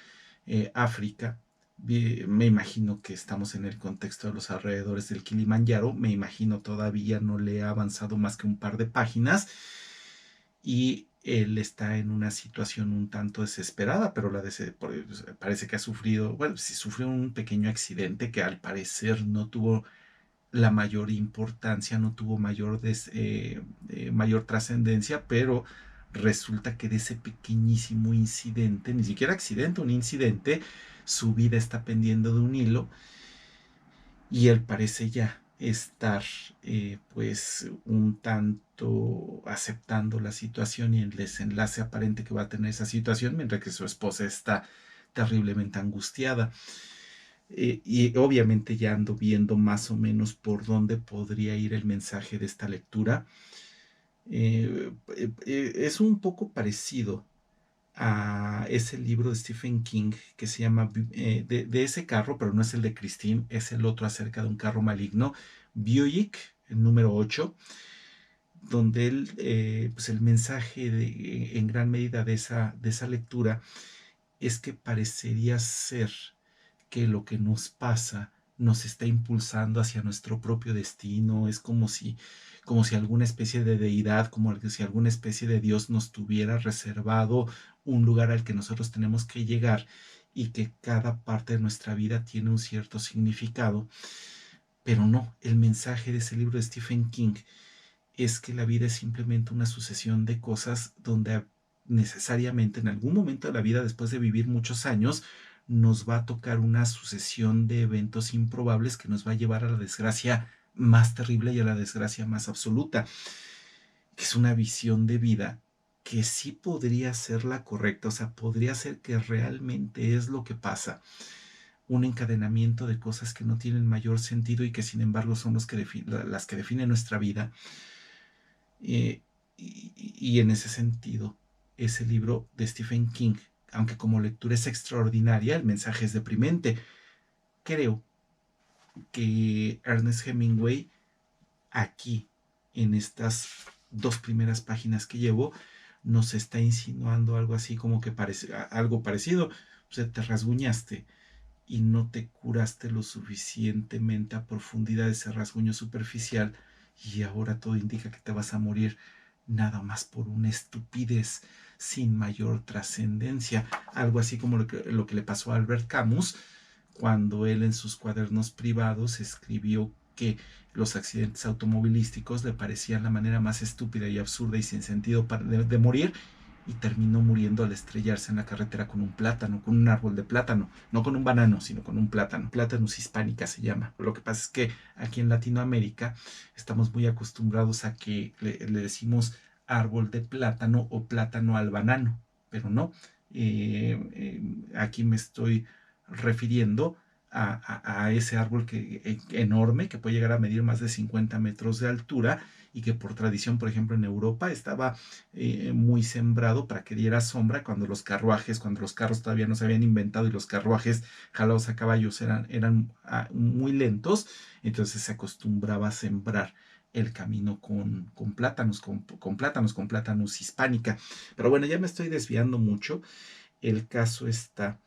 África. Me imagino que estamos en el contexto de los alrededores del Kilimanjaro. Me imagino todavía no le ha avanzado más que un par de páginas y él está en una situación un tanto desesperada, pero parece que ha sufrido, bueno, sí sufrió un pequeño accidente que al parecer no tuvo la mayor importancia, no tuvo mayor trascendencia, pero resulta que de ese pequeñísimo incidente, ni siquiera accidente, un incidente, su vida está pendiendo de un hilo y él parece ya estar pues un tanto aceptando la situación y el desenlace aparente que va a tener esa situación, mientras que su esposa está terriblemente angustiada. Y obviamente ya ando viendo más o menos por dónde podría ir el mensaje de esta lectura. Es un poco parecido a ese libro de Stephen King que se llama de ese carro, pero no es el de Christine, es el otro acerca de un carro maligno, Buick, el número 8, donde pues el mensaje en gran medida de esa lectura es que parecería ser que lo que nos pasa nos está impulsando hacia nuestro propio destino. Es como si alguna especie de deidad, como si alguna especie de Dios nos tuviera reservado un lugar al que nosotros tenemos que llegar y que cada parte de nuestra vida tiene un cierto significado. Pero no, el mensaje de ese libro de Stephen King es que la vida es simplemente una sucesión de cosas donde necesariamente en algún momento de la vida, después de vivir muchos años, nos va a tocar una sucesión de eventos improbables que nos va a llevar a la desgracia más terrible y a la desgracia más absoluta, que es una visión de vida que sí podría ser la correcta, o sea, podría ser que realmente es lo que pasa, un encadenamiento de cosas que no tienen mayor sentido y que sin embargo son las que definen nuestra vida. Eh, y en ese sentido, ese libro de Stephen King, aunque como lectura es extraordinaria, el mensaje es deprimente. Creo que Ernest Hemingway aquí, en estas dos primeras páginas que llevo, nos está insinuando algo así como que algo parecido. O sea, te rasguñaste y no te curaste lo suficientemente a profundidad de ese rasguño superficial y ahora todo indica que te vas a morir nada más por una estupidez sin mayor trascendencia. Algo así como lo que le pasó a Albert Camus cuando él en sus cuadernos privados escribió que los accidentes automovilísticos le parecían la manera más estúpida y absurda y sin sentido de morir, y terminó muriendo al estrellarse en la carretera con un plátano, con un árbol de plátano, no con un banano, sino con un plátano. Plátanus hispánica se llama. Lo que pasa es que aquí en Latinoamérica estamos muy acostumbrados a que le decimos árbol de plátano o plátano al banano, pero no. Aquí me estoy refiriendo a ese árbol enorme que puede llegar a medir más de 50 metros de altura y que por tradición, por ejemplo, en Europa estaba muy sembrado para que diera sombra cuando los carros todavía no se habían inventado y los carruajes jalados a caballos eran muy lentos, entonces se acostumbraba a sembrar el camino con plátanos, con plátanos hispánica. Pero bueno, ya me estoy desviando mucho. El caso está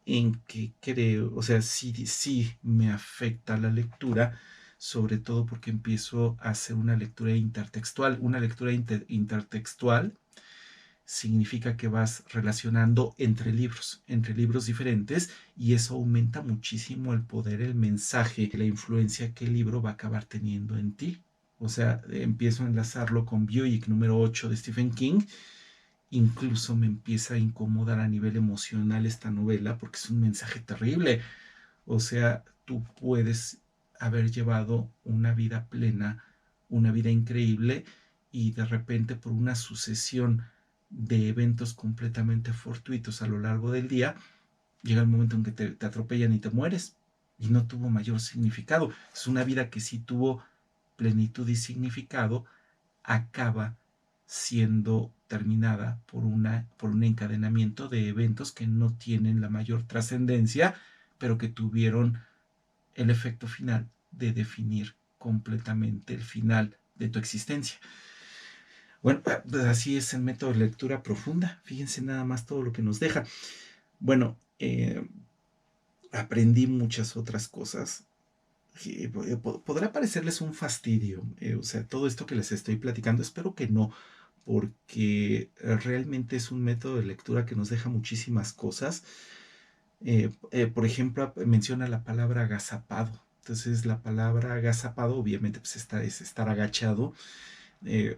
en que creo, o sea, sí me afecta la lectura, sobre todo porque empiezo a hacer una lectura intertextual. Una lectura intertextual significa que vas relacionando entre libros diferentes, y eso aumenta muchísimo el poder, el mensaje, la influencia que el libro va a acabar teniendo en ti. O sea, empiezo a enlazarlo con Buick número 8 de Stephen King. Incluso me empieza a incomodar a nivel emocional esta novela porque es un mensaje terrible. O sea, tú puedes haber llevado una vida plena, una vida increíble, y de repente por una sucesión de eventos completamente fortuitos a lo largo del día, llega el momento en que te atropellan y te mueres. Y no tuvo mayor significado. Es una vida que sí tuvo plenitud y significado, acaba siendo terminada por un encadenamiento de eventos que no tienen la mayor trascendencia, pero que tuvieron el efecto final de definir completamente el final de tu existencia. Bueno, pues así es el método de lectura profunda. Fíjense nada más todo lo que nos deja. Bueno, eh, aprendí muchas otras cosas. Podrá parecerles un fastidio, o sea, todo esto que les estoy platicando, espero que no, porque realmente es un método de lectura que nos deja muchísimas cosas. Por ejemplo, menciona la palabra agazapado. Entonces, la palabra agazapado, obviamente, pues es estar agachado,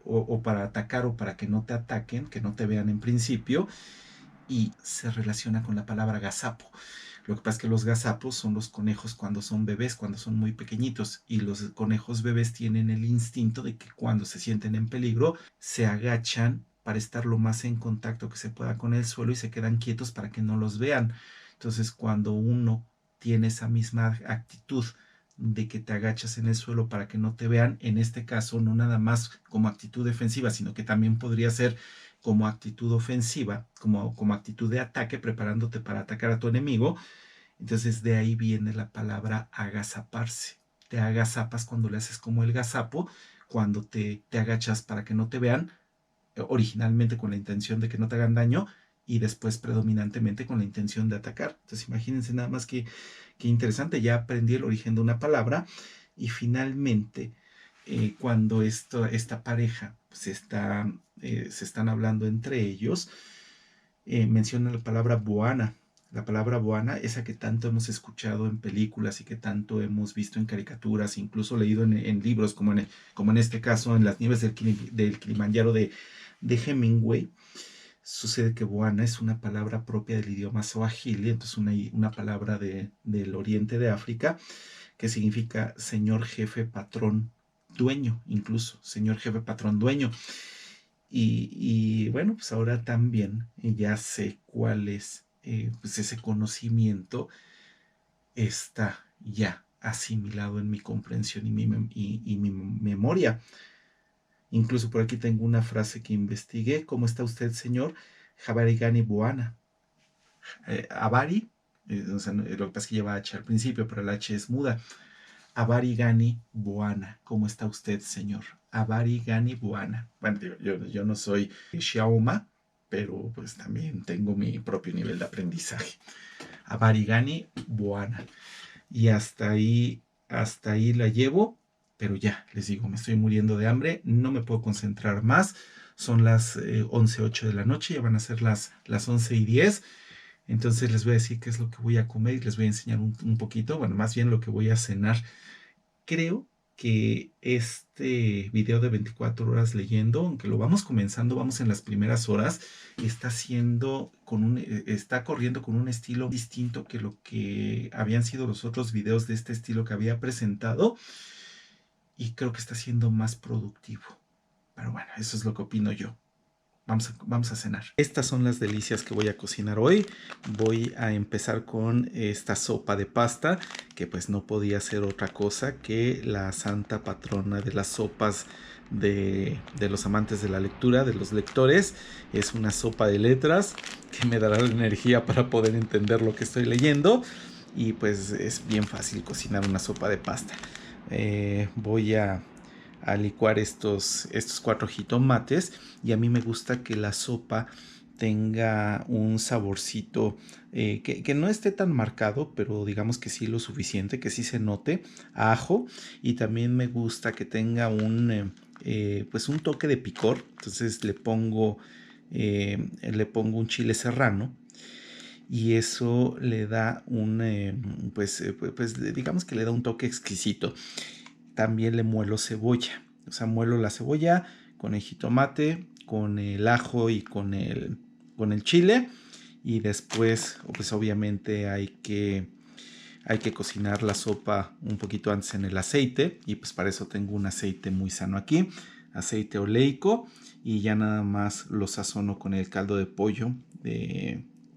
o para atacar o para que no te ataquen, que no te vean en principio, y se relaciona con la palabra gazapo. Lo que pasa es que los gazapos son los conejos cuando son bebés, cuando son muy pequeñitos, y los conejos bebés tienen el instinto de que cuando se sienten en peligro se agachan para estar lo más en contacto que se pueda con el suelo y se quedan quietos para que no los vean. Entonces, cuando uno tiene esa misma actitud de que te agachas en el suelo para que no te vean, en este caso no nada más como actitud defensiva, sino que también podría ser como actitud ofensiva, como actitud de ataque, preparándote para atacar a tu enemigo. Entonces de ahí viene la palabra agazaparse. Te agazapas cuando le haces como el gazapo, cuando te agachas para que no te vean, originalmente con la intención de que no te hagan daño y después predominantemente con la intención de atacar. Entonces imagínense nada más que interesante, ya aprendí el origen de una palabra y finalmente cuando esta pareja se están hablando entre ellos, menciona la palabra buana. La palabra buana, esa que tanto hemos escuchado en películas y que tanto hemos visto en caricaturas, incluso leído en libros, como en este caso en Las Nieves del Kilimanjaro de Hemingway. Sucede que buana es una palabra propia del idioma swahili, entonces una palabra del oriente de África, que significa señor, jefe, patrón, dueño, incluso, señor, jefe, patrón, dueño. Y bueno, pues ahora también ya sé cuál es, pues ese conocimiento está ya asimilado en mi comprensión y mi memoria. Incluso por aquí tengo una frase que investigué. ¿Cómo está usted, señor? Jabarigani Buana. Abari, o sea, lo que pasa es que lleva H al principio, pero la H es muda. Abarigani Buana. ¿Cómo está usted, señor? Abarigani Buana. Bueno, yo no soy Xiaoma, pero pues también tengo mi propio nivel de aprendizaje. Abarigani Buana. Y hasta ahí la llevo, pero ya, les digo, me estoy muriendo de hambre, no me puedo concentrar más. Son las 11:08 de la noche, ya van a ser las 11:10. Entonces les voy a decir qué es lo que voy a comer y les voy a enseñar un poquito, bueno, más bien lo que voy a cenar. Creo que este video de 24 horas leyendo, aunque lo vamos comenzando, vamos en las primeras horas, está corriendo con un estilo distinto que lo que habían sido los otros videos de este estilo que había presentado, y creo que está siendo más productivo. Pero bueno, eso es lo que opino yo. Vamos a cenar. Estas son las delicias que voy a cocinar hoy. Voy a empezar con esta sopa de pasta, que pues no podía ser otra cosa que la santa patrona de las sopas de los amantes de la lectura, de los lectores. Es una sopa de letras que me dará la energía para poder entender lo que estoy leyendo. Y pues es bien fácil cocinar una sopa de pasta. Voy a licuar estos 4 jitomates, y a mí me gusta que la sopa tenga un saborcito que no esté tan marcado, pero digamos que sí lo suficiente, que sí se note a ajo, y también me gusta que tenga pues un toque de picor. Entonces le pongo un chile serrano, y eso le da pues digamos que le da un toque exquisito. También le muelo cebolla, o sea, muelo la cebolla con el jitomate, con el ajo y con el chile, y después pues obviamente hay que cocinar la sopa un poquito antes en el aceite, y pues para eso tengo un aceite muy sano aquí, aceite oleico, y ya nada más lo sazono con el caldo de pollo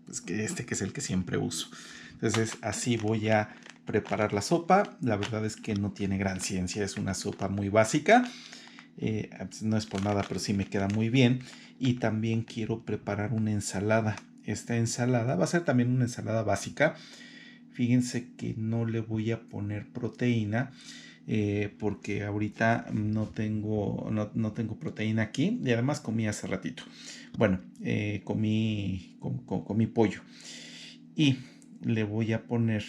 pues que es el que siempre uso. Entonces así voy a preparar la sopa. La verdad es que no tiene gran ciencia, es una sopa muy básica. No es por nada, pero sí me queda muy bien. Y también quiero preparar una ensalada. Esta ensalada va a ser también una ensalada básica. Fíjense que no le voy a poner proteína, porque ahorita no tengo proteína aquí, y además comí hace ratito. Bueno, comí pollo. Y le voy a poner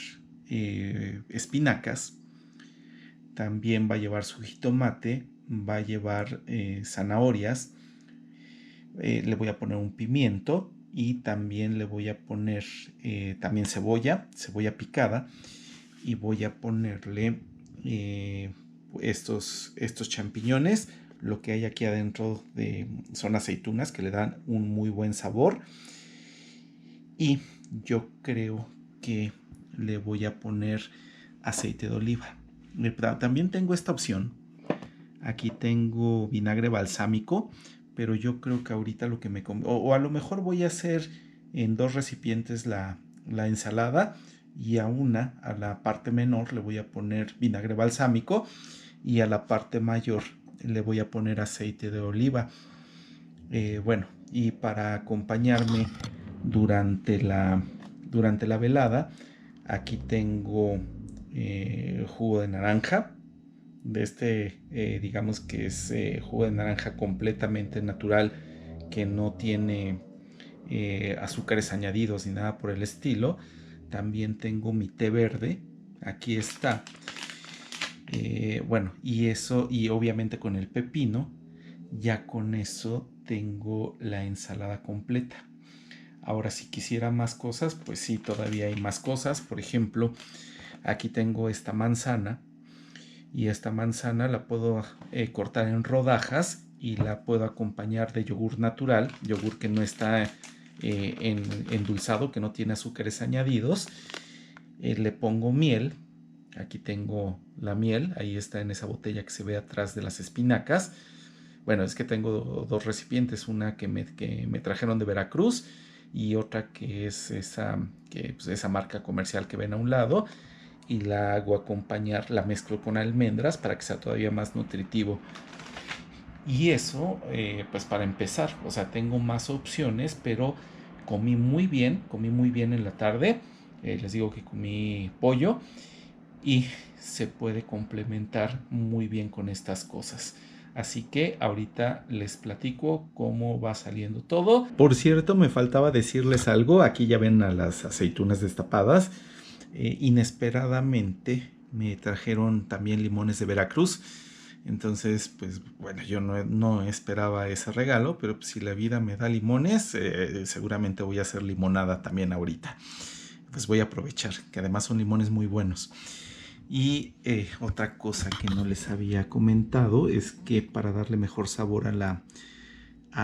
espinacas. También va a llevar su jitomate, va a llevar zanahorias, le voy a poner un pimiento y también le voy a poner también cebolla picada, y voy a ponerle estos champiñones. Lo que hay aquí adentro son aceitunas que le dan un muy buen sabor, y yo creo que le voy a poner aceite de oliva. También tengo esta opción. Aquí tengo vinagre balsámico, pero yo creo que ahorita lo que me o a lo mejor voy a hacer en 2 recipientes la ensalada, y a la parte menor le voy a poner vinagre balsámico, y a la parte mayor le voy a poner aceite de oliva. Bueno, y para acompañarme durante la velada, aquí tengo jugo de naranja, de digamos que es jugo de naranja completamente natural, que no tiene azúcares añadidos ni nada por el estilo. También tengo mi té verde, aquí está. Bueno, y eso, y obviamente con el pepino, ya con eso tengo la ensalada completa. Ahora, si quisiera más cosas, pues sí, todavía hay más cosas. Por ejemplo, aquí tengo esta manzana, y esta manzana la puedo cortar en rodajas y la puedo acompañar de yogur natural, yogur que no está endulzado, que no tiene azúcares añadidos. Le pongo miel. Aquí tengo la miel, ahí está en esa botella que se ve atrás de las espinacas. Bueno, es que tengo 2 recipientes, una que me trajeron de Veracruz, y otra que es esa marca comercial que ven a un lado, y la hago acompañar, la mezclo con almendras para que sea todavía más nutritivo. Y eso, pues para empezar, o sea, tengo más opciones, pero comí muy bien en la tarde. Les digo que comí pollo, y se puede complementar muy bien con estas cosas. Así que ahorita les platico cómo va saliendo todo. Por cierto, me faltaba decirles algo. Aquí ya ven a las aceitunas destapadas. Inesperadamente me trajeron también limones de Veracruz. Entonces, pues bueno, yo no esperaba ese regalo, pero pues, si la vida me da limones, seguramente voy a hacer limonada también ahorita. Pues voy a aprovechar, que además son limones muy buenos. Y otra cosa que no les había comentado es que para darle mejor sabor a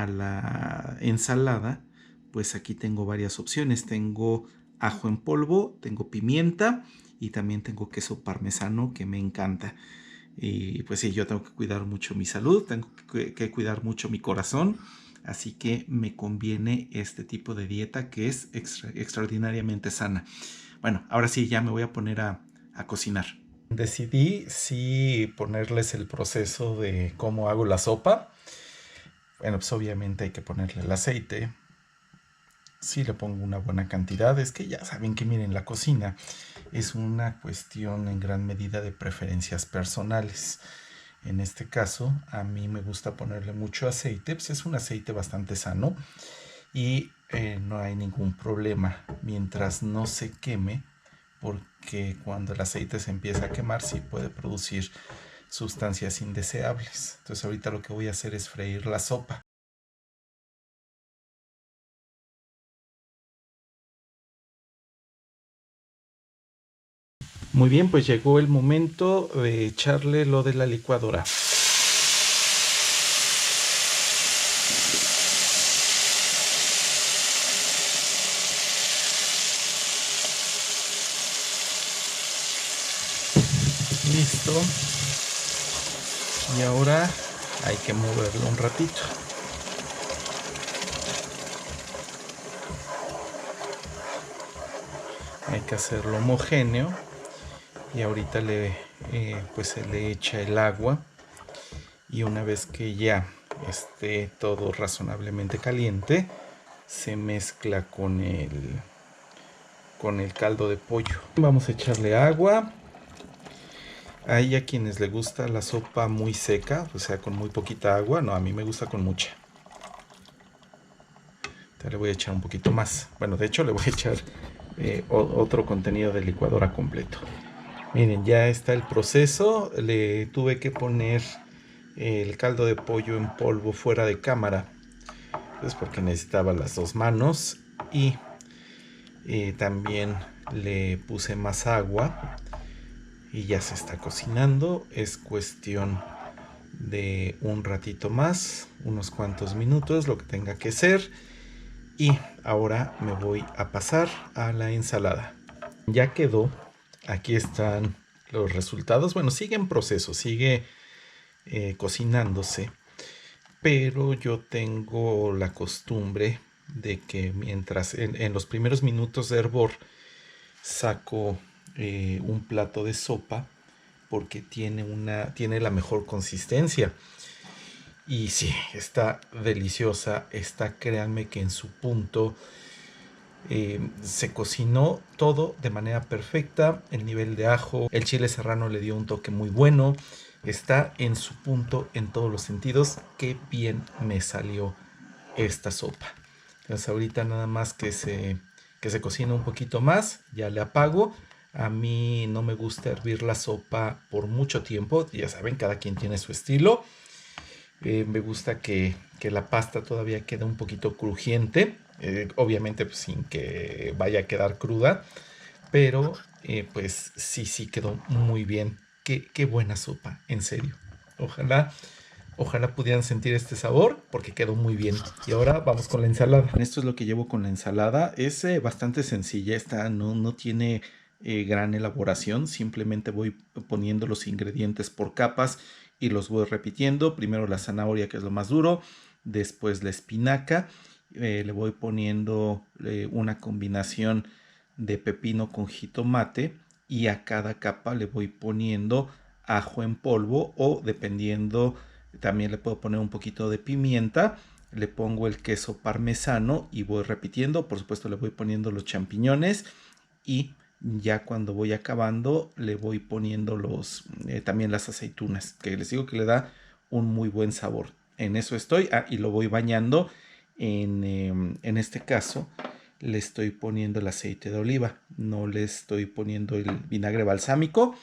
la ensalada, pues aquí tengo varias opciones. Tengo ajo en polvo, tengo pimienta, y también tengo queso parmesano, que me encanta. Y pues sí, yo tengo que cuidar mucho mi salud, tengo que cuidar mucho mi corazón, así que me conviene este tipo de dieta, que es extraordinariamente sana. Bueno, ahora sí, ya me voy a poner a cocinar. Decidí sí ponerles el proceso de cómo hago la sopa. Bueno, pues obviamente hay que ponerle el aceite. Sí, le pongo una buena cantidad. Es que ya saben que, miren, la cocina es una cuestión en gran medida de preferencias personales. En este caso, a mí me gusta ponerle mucho aceite, pues es un aceite bastante sano, y no hay ningún problema mientras no se queme, porque cuando el aceite se empieza a quemar sí puede producir sustancias indeseables. Entonces ahorita lo que voy a hacer es freír la sopa. Muy bien, pues llegó el momento de echarle lo de la licuadora. Listo. Y ahora hay que moverlo un ratito. Hay que hacerlo homogéneo. Y ahorita pues se le echa el agua. Y una vez que ya esté todo razonablemente caliente, se mezcla con el caldo de pollo. Vamos a echarle agua. Hay a quienes le gusta la sopa muy seca, o sea, con muy poquita agua. No, a mí me gusta con mucha. Entonces le voy a echar un poquito más. Bueno, de hecho le voy a echar otro contenido de licuadora completo. Miren, ya está el proceso. Le tuve que poner el caldo de pollo en polvo fuera de cámara, pues porque necesitaba las dos manos, y también le puse más agua y ya se está cocinando. Es cuestión de un ratito más, unos cuantos minutos, lo que tenga que ser. Y ahora me voy a pasar a la ensalada. Ya quedó. Aquí están los resultados. Bueno, sigue en proceso, sigue cocinándose. Pero yo tengo la costumbre de que mientras en los primeros minutos de hervor saco un plato de sopa, porque tiene la mejor consistencia. Y sí, está deliciosa. Está, créanme que en su punto. Se cocinó todo de manera perfecta. El nivel de ajo, el chile serrano le dio un toque muy bueno. Está en su punto en todos los sentidos. Qué bien me salió esta sopa. Entonces ahorita nada más que se cocina un poquito más, ya le apago. A mí no me gusta hervir la sopa por mucho tiempo. Ya saben, cada quien tiene su estilo. Me gusta que la pasta todavía quede un poquito crujiente. Obviamente pues, sin que vaya a quedar cruda. Pero pues sí quedó muy bien. Qué buena sopa, en serio. Ojalá, ojalá pudieran sentir este sabor porque quedó muy bien. Y ahora vamos con la ensalada. Esto es lo que llevo con la ensalada. Es bastante sencilla. Esta no tiene gran elaboración. Simplemente voy poniendo los ingredientes por capas y los voy repitiendo. Primero la zanahoria, que es lo más duro. Después la espinaca. Le voy poniendo una combinación de pepino con jitomate, y a cada capa le voy poniendo ajo en polvo, o dependiendo también le puedo poner un poquito de pimienta. Le pongo el queso parmesano y voy repitiendo. Por supuesto le voy poniendo los champiñones, y ya cuando voy acabando le voy poniendo también las aceitunas, que les digo que le da un muy buen sabor. En eso estoy. Y lo voy bañando en este caso le estoy poniendo el aceite de oliva, no le estoy poniendo el vinagre balsámico.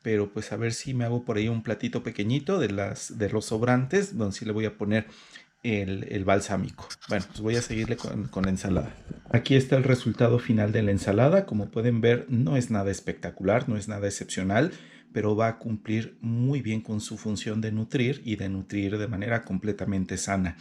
Pero pues a ver si me hago por ahí un platito pequeñito de los sobrantes, donde sí le voy a poner el balsámico. Bueno, pues voy a seguirle con la ensalada. Aquí está el resultado final de la ensalada. Como pueden ver, no es nada espectacular, no es nada excepcional, pero va a cumplir muy bien con su función de nutrir, y de nutrir de manera completamente sana.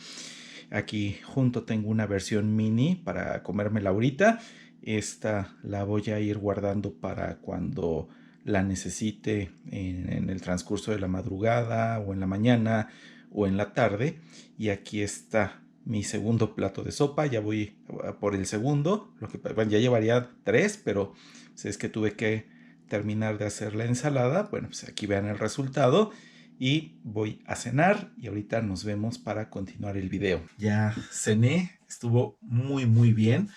Aquí junto tengo una versión mini para comérmela ahorita. Esta la voy a ir guardando para cuando la necesite en el transcurso de la madrugada, o en la mañana, o en la tarde. Y aquí está mi segundo plato de sopa. Ya voy por el segundo. Bueno, ya llevaría 3, pero pues, es que tuve que terminar de hacer la ensalada. Bueno, pues aquí vean el resultado. Y voy a cenar, y ahorita nos vemos para continuar el video. Ya cené, estuvo muy bien,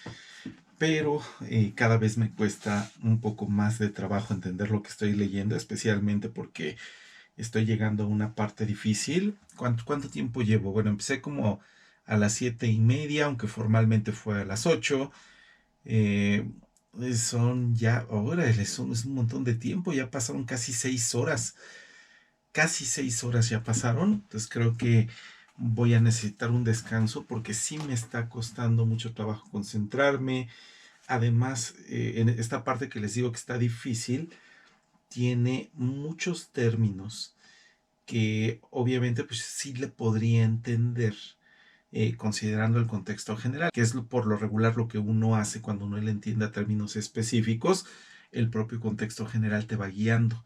pero cada vez me cuesta un poco más de trabajo entender lo que estoy leyendo, especialmente porque estoy llegando a una parte difícil. ¿Cuánto tiempo llevo? Bueno, empecé como a las 7:30, aunque formalmente fue a las 8. Eh, Son ya, ahora es un montón de tiempo, ya pasaron casi 6 horas. Casi 6 horas ya pasaron. Entonces creo que voy a necesitar un descanso, porque sí me está costando mucho trabajo concentrarme. Además, en esta parte que les digo que está difícil, tiene muchos términos que obviamente pues sí le podría entender, considerando el contexto general, que es por lo regular lo que uno hace cuando uno le entiende a términos específicos. El propio contexto general te va guiando,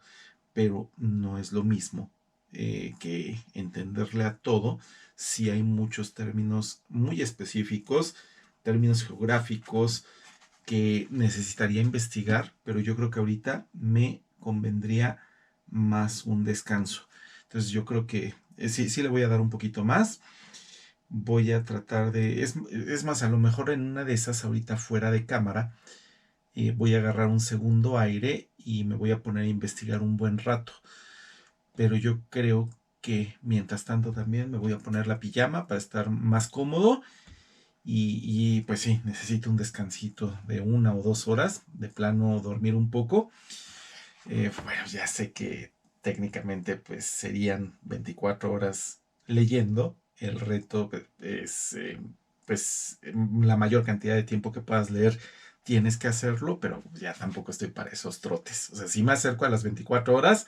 pero no es lo mismo que entenderle a todo si hay muchos términos muy específicos, términos geográficos que necesitaría investigar, pero yo creo que ahorita me convendría más un descanso. Entonces yo creo que sí le voy a dar un poquito más. Voy a tratar es más, a lo mejor en una de esas ahorita fuera de cámara, voy a agarrar un segundo aire y me voy a poner a investigar un buen rato. Pero yo creo que mientras tanto también me voy a poner la pijama para estar más cómodo, Pues sí, necesito un descansito de 1 o 2 horas, de plano dormir un poco. Bueno, ya sé que técnicamente pues serían 24 horas leyendo. El reto es pues la mayor cantidad de tiempo que puedas leer tienes que hacerlo, pero ya tampoco estoy para esos trotes. O sea, sí me acerco a las 24 horas,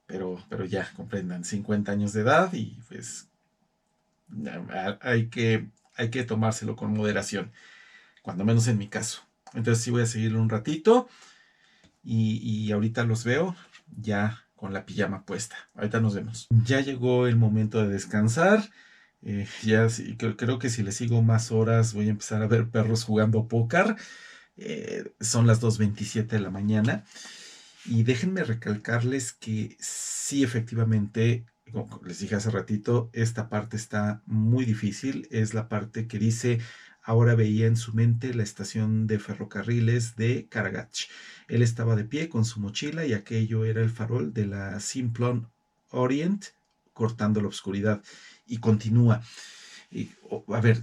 pero ya comprendan, 50 años de edad y pues hay que tomárselo con moderación, cuando menos en mi caso. Entonces sí voy a seguir un ratito y ahorita los veo ya con la pijama puesta. Ahorita nos vemos. Ya llegó el momento de descansar. Ya sí, creo que si le sigo más horas voy a empezar a ver perros jugando póker. Son las 2:27 de la mañana. Y déjenme recalcarles que sí, efectivamente, como les dije hace ratito, esta parte está muy difícil. Es la parte que dice, ahora veía en su mente la estación de ferrocarriles de Karagach. Él estaba de pie con su mochila y aquello era el farol de la Simplon Orient cortando la oscuridad. Y continúa. A ver,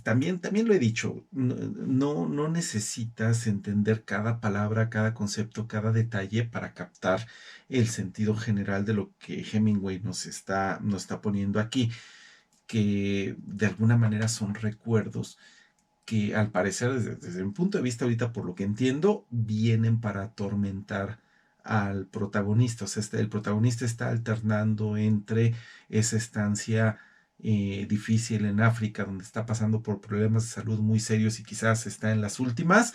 también lo he dicho, no necesitas entender cada palabra, cada concepto, cada detalle para captar el sentido general de lo que Hemingway nos está poniendo aquí, que de alguna manera son recuerdos que al parecer desde mi punto de vista ahorita, por lo que entiendo, vienen para atormentar al protagonista. O sea, el protagonista está alternando entre esa estancia difícil en África, donde está pasando por problemas de salud muy serios y quizás está en las últimas,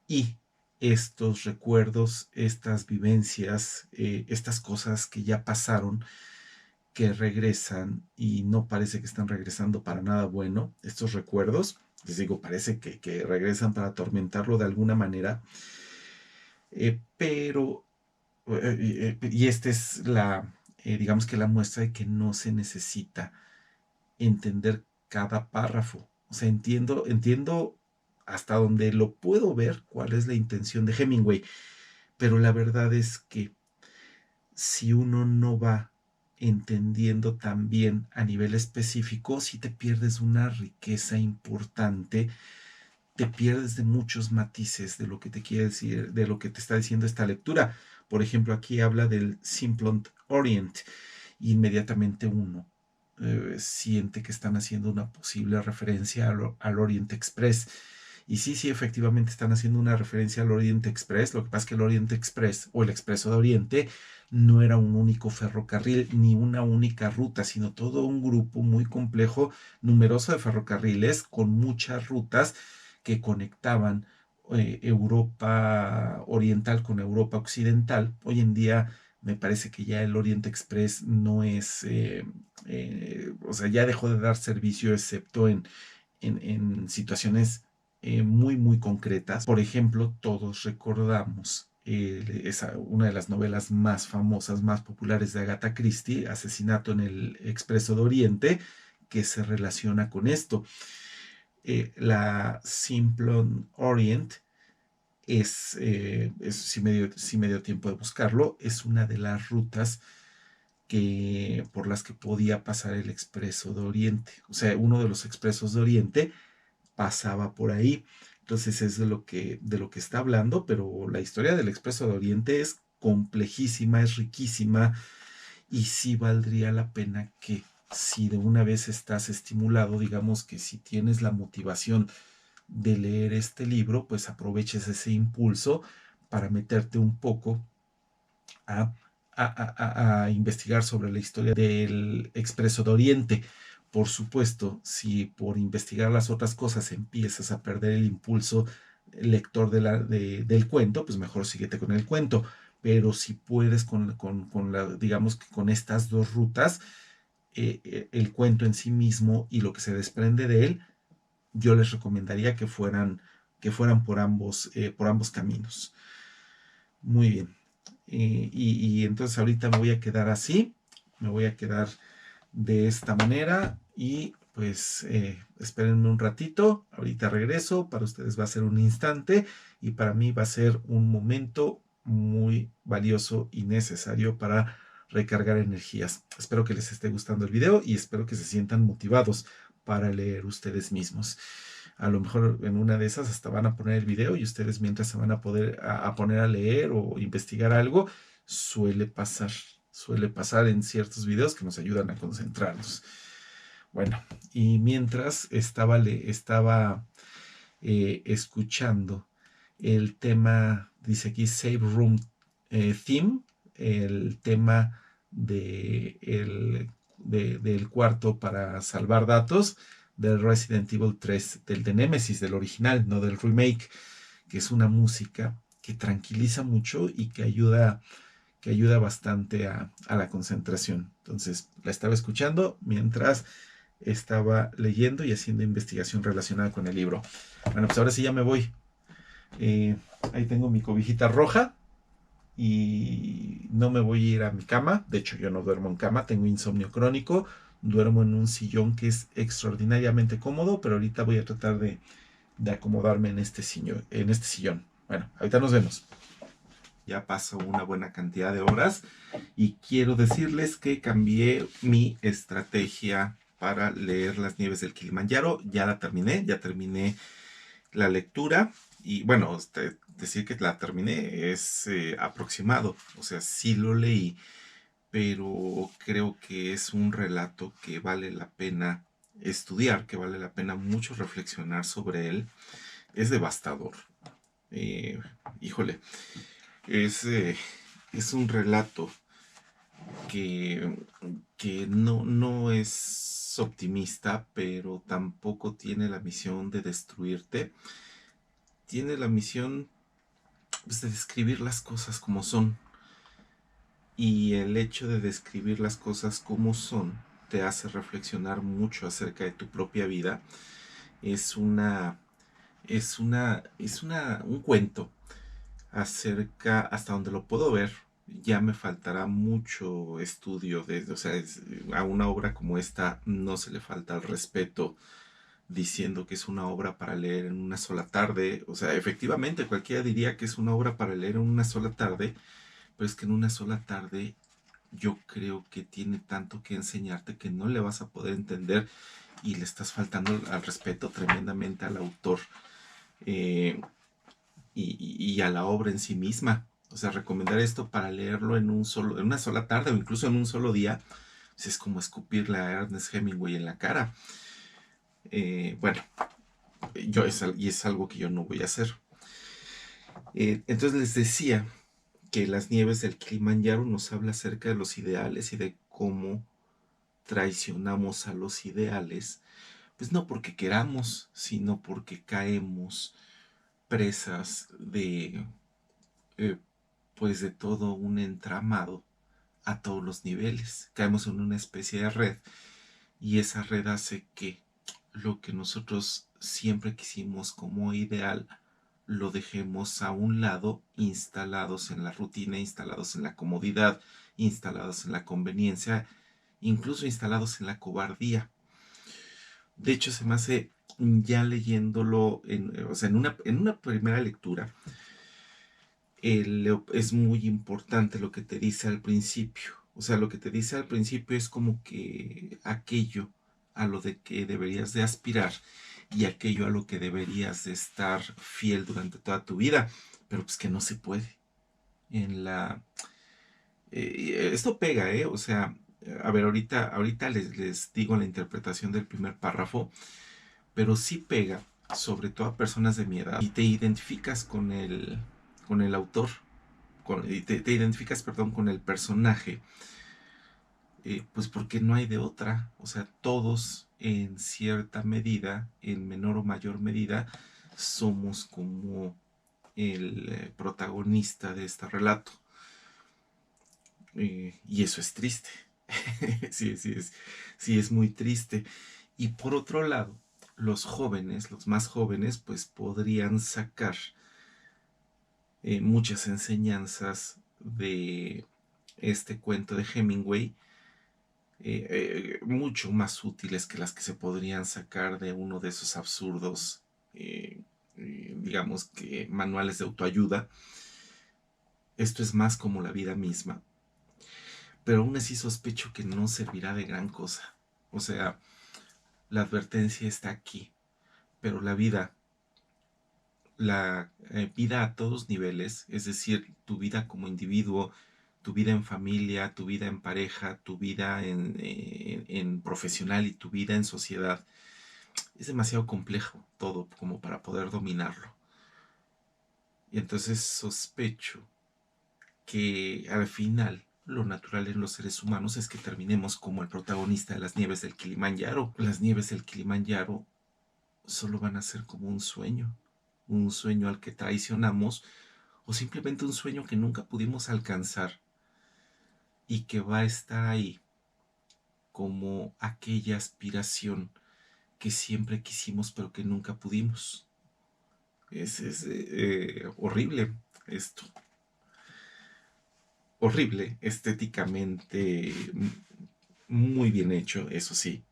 y estos recuerdos, estas vivencias, estas cosas que ya pasaron, que regresan y no parece que están regresando para nada bueno, estos recuerdos, les digo, parece que regresan para atormentarlo de alguna manera, pero, y esta es digamos que la muestra de que no se necesita entender cada párrafo. O sea, entiendo hasta donde lo puedo ver cuál es la intención de Hemingway, pero la verdad es que si uno no va entendiendo también a nivel específico, si te pierdes una riqueza importante, te pierdes de muchos matices de lo que te quiere decir, de lo que te está diciendo esta lectura. Por ejemplo, aquí habla del Simplon Orient. Inmediatamente uno siente que están haciendo una posible referencia al Orient Express. Y sí, efectivamente están haciendo una referencia al Orient Express. Lo que pasa es que el Orient Express o el Expreso de Oriente no era un único ferrocarril ni una única ruta, sino todo un grupo muy complejo, numeroso de ferrocarriles con muchas rutas que conectaban Europa Oriental con Europa Occidental. Hoy en día me parece que ya el Orient Express no es, o sea, ya dejó de dar servicio excepto en situaciones muy concretas. Por ejemplo, todos recordamos una de las novelas más famosas, más populares de Agatha Christie, Asesinato en el Expreso de Oriente, que se relaciona con esto. La Simplon Orient si me dio tiempo de buscarlo, es una de las rutas por las que podía pasar el Expreso de Oriente. O sea, uno de los expresos de Oriente pasaba por ahí. Entonces es de lo que está hablando, pero la historia del Expreso de Oriente es complejísima, es riquísima y sí valdría la pena que si de una vez estás estimulado, digamos que si tienes la motivación de leer este libro, pues aproveches ese impulso para meterte un poco a, a investigar sobre la historia del Expreso de Oriente. Por supuesto, si por investigar las otras cosas empiezas a perder el impulso lector del cuento, pues mejor síguete con el cuento. Pero si puedes digamos que con estas dos rutas, el cuento en sí mismo y lo que se desprende de él, yo les recomendaría que fueran por ambos caminos. Muy bien. Entonces ahorita me voy a quedar así, me voy a quedar de esta manera y pues espérenme un ratito, ahorita regreso, para ustedes va a ser un instante y para mí va a ser un momento muy valioso y necesario para recargar energías. Espero que les esté gustando el video y espero que se sientan motivados para leer ustedes mismos. A lo mejor en una de esas hasta van a poner el video y ustedes mientras se van a poder a poner a leer o investigar algo, suele pasar en ciertos videos que nos ayudan a concentrarnos. Bueno, y mientras estaba escuchando el tema, dice aquí Save Room Theme, el tema del cuarto para salvar datos del Resident Evil 3, del de Nemesis, del original, no del remake, que es una música que tranquiliza mucho y que ayuda bastante a la concentración. Entonces la estaba escuchando mientras estaba leyendo y haciendo investigación relacionada con el libro. Bueno, pues ahora sí ya me voy. Ahí tengo mi cobijita roja y no me voy a ir a mi cama. De hecho, yo no duermo en cama, tengo insomnio crónico. Duermo en un sillón que es extraordinariamente cómodo, pero ahorita voy a tratar de acomodarme en este sillón. Bueno, ahorita nos vemos. Ya pasó una buena cantidad de horas y quiero decirles que cambié mi estrategia para leer Las Nieves del Kilimanjaro. Ya terminé la lectura y bueno, decir que la terminé es aproximado, o sea, sí lo leí, pero creo que es un relato que vale la pena estudiar, que vale la pena mucho reflexionar sobre él. Es devastador. Híjole, es un relato que, no es optimista, pero tampoco tiene la misión de destruirte. Tiene la misión, pues, de describir las cosas como son. Y el hecho de describir las cosas como son te hace reflexionar mucho acerca de tu propia vida. Es un cuento acerca, hasta donde lo puedo ver, ya me faltará mucho estudio o sea, a una obra como esta no se le falta el respeto diciendo que es una obra para leer en una sola tarde. O sea, efectivamente cualquiera diría que es una obra para leer en una sola tarde, pero es que en una sola tarde yo creo que tiene tanto que enseñarte que no le vas a poder entender y le estás faltando al respeto tremendamente al autor. Y a la obra en sí misma. O sea, recomendar esto para leerlo en una sola tarde o incluso en un solo día, pues es como escupirle a Ernest Hemingway en la cara. Bueno, y es algo que yo no voy a hacer. Entonces les decía que Las Nieves del Kilimanjaro nos habla acerca de los ideales y de cómo traicionamos a los ideales, pues no porque queramos, sino porque caemos presas eh, pues de todo un entramado a todos los niveles. Caemos en una especie de red y esa red hace que lo que nosotros siempre quisimos como ideal lo dejemos a un lado, instalados en la rutina, instalados en la comodidad, instalados en la conveniencia, incluso instalados en la cobardía. De hecho, se me hace, ya leyéndolo, o sea, en una primera lectura, es muy importante lo que te dice al principio. O sea, lo que te dice al principio es como que aquello a lo de que deberías de aspirar y aquello a lo que deberías de estar fiel durante toda tu vida, pero pues que no se puede. En la Esto pega, o sea, a ver, ahorita les digo la interpretación del primer párrafo, pero sí pega, sobre todo a personas de mi edad, y te identificas con el autor, te identificas, perdón, con el personaje, pues porque no hay de otra. O sea, todos en cierta medida, en menor o mayor medida, somos como el protagonista de este relato. Y eso es triste. Sí, es muy triste. Y por otro lado, los jóvenes, los más jóvenes, pues podrían sacar muchas enseñanzas de este cuento de Hemingway, mucho más útiles que las que se podrían sacar de uno de esos absurdos, digamos que manuales de autoayuda. Esto es más como la vida misma, pero aún así sospecho que no servirá de gran cosa. O sea, la advertencia está aquí, pero la vida a todos niveles, es decir, tu vida como individuo, tu vida en familia, tu vida en pareja, tu vida en profesional y tu vida en sociedad, es demasiado complejo todo como para poder dominarlo. Y entonces sospecho que al final lo natural en los seres humanos es que terminemos como el protagonista de las nieves del Kilimanjaro. Las nieves del Kilimanjaro solo van a ser como un sueño al que traicionamos o simplemente un sueño que nunca pudimos alcanzar y que va a estar ahí como aquella aspiración que siempre quisimos pero que nunca pudimos. Es horrible esto. Horrible, estéticamente muy bien hecho, eso sí.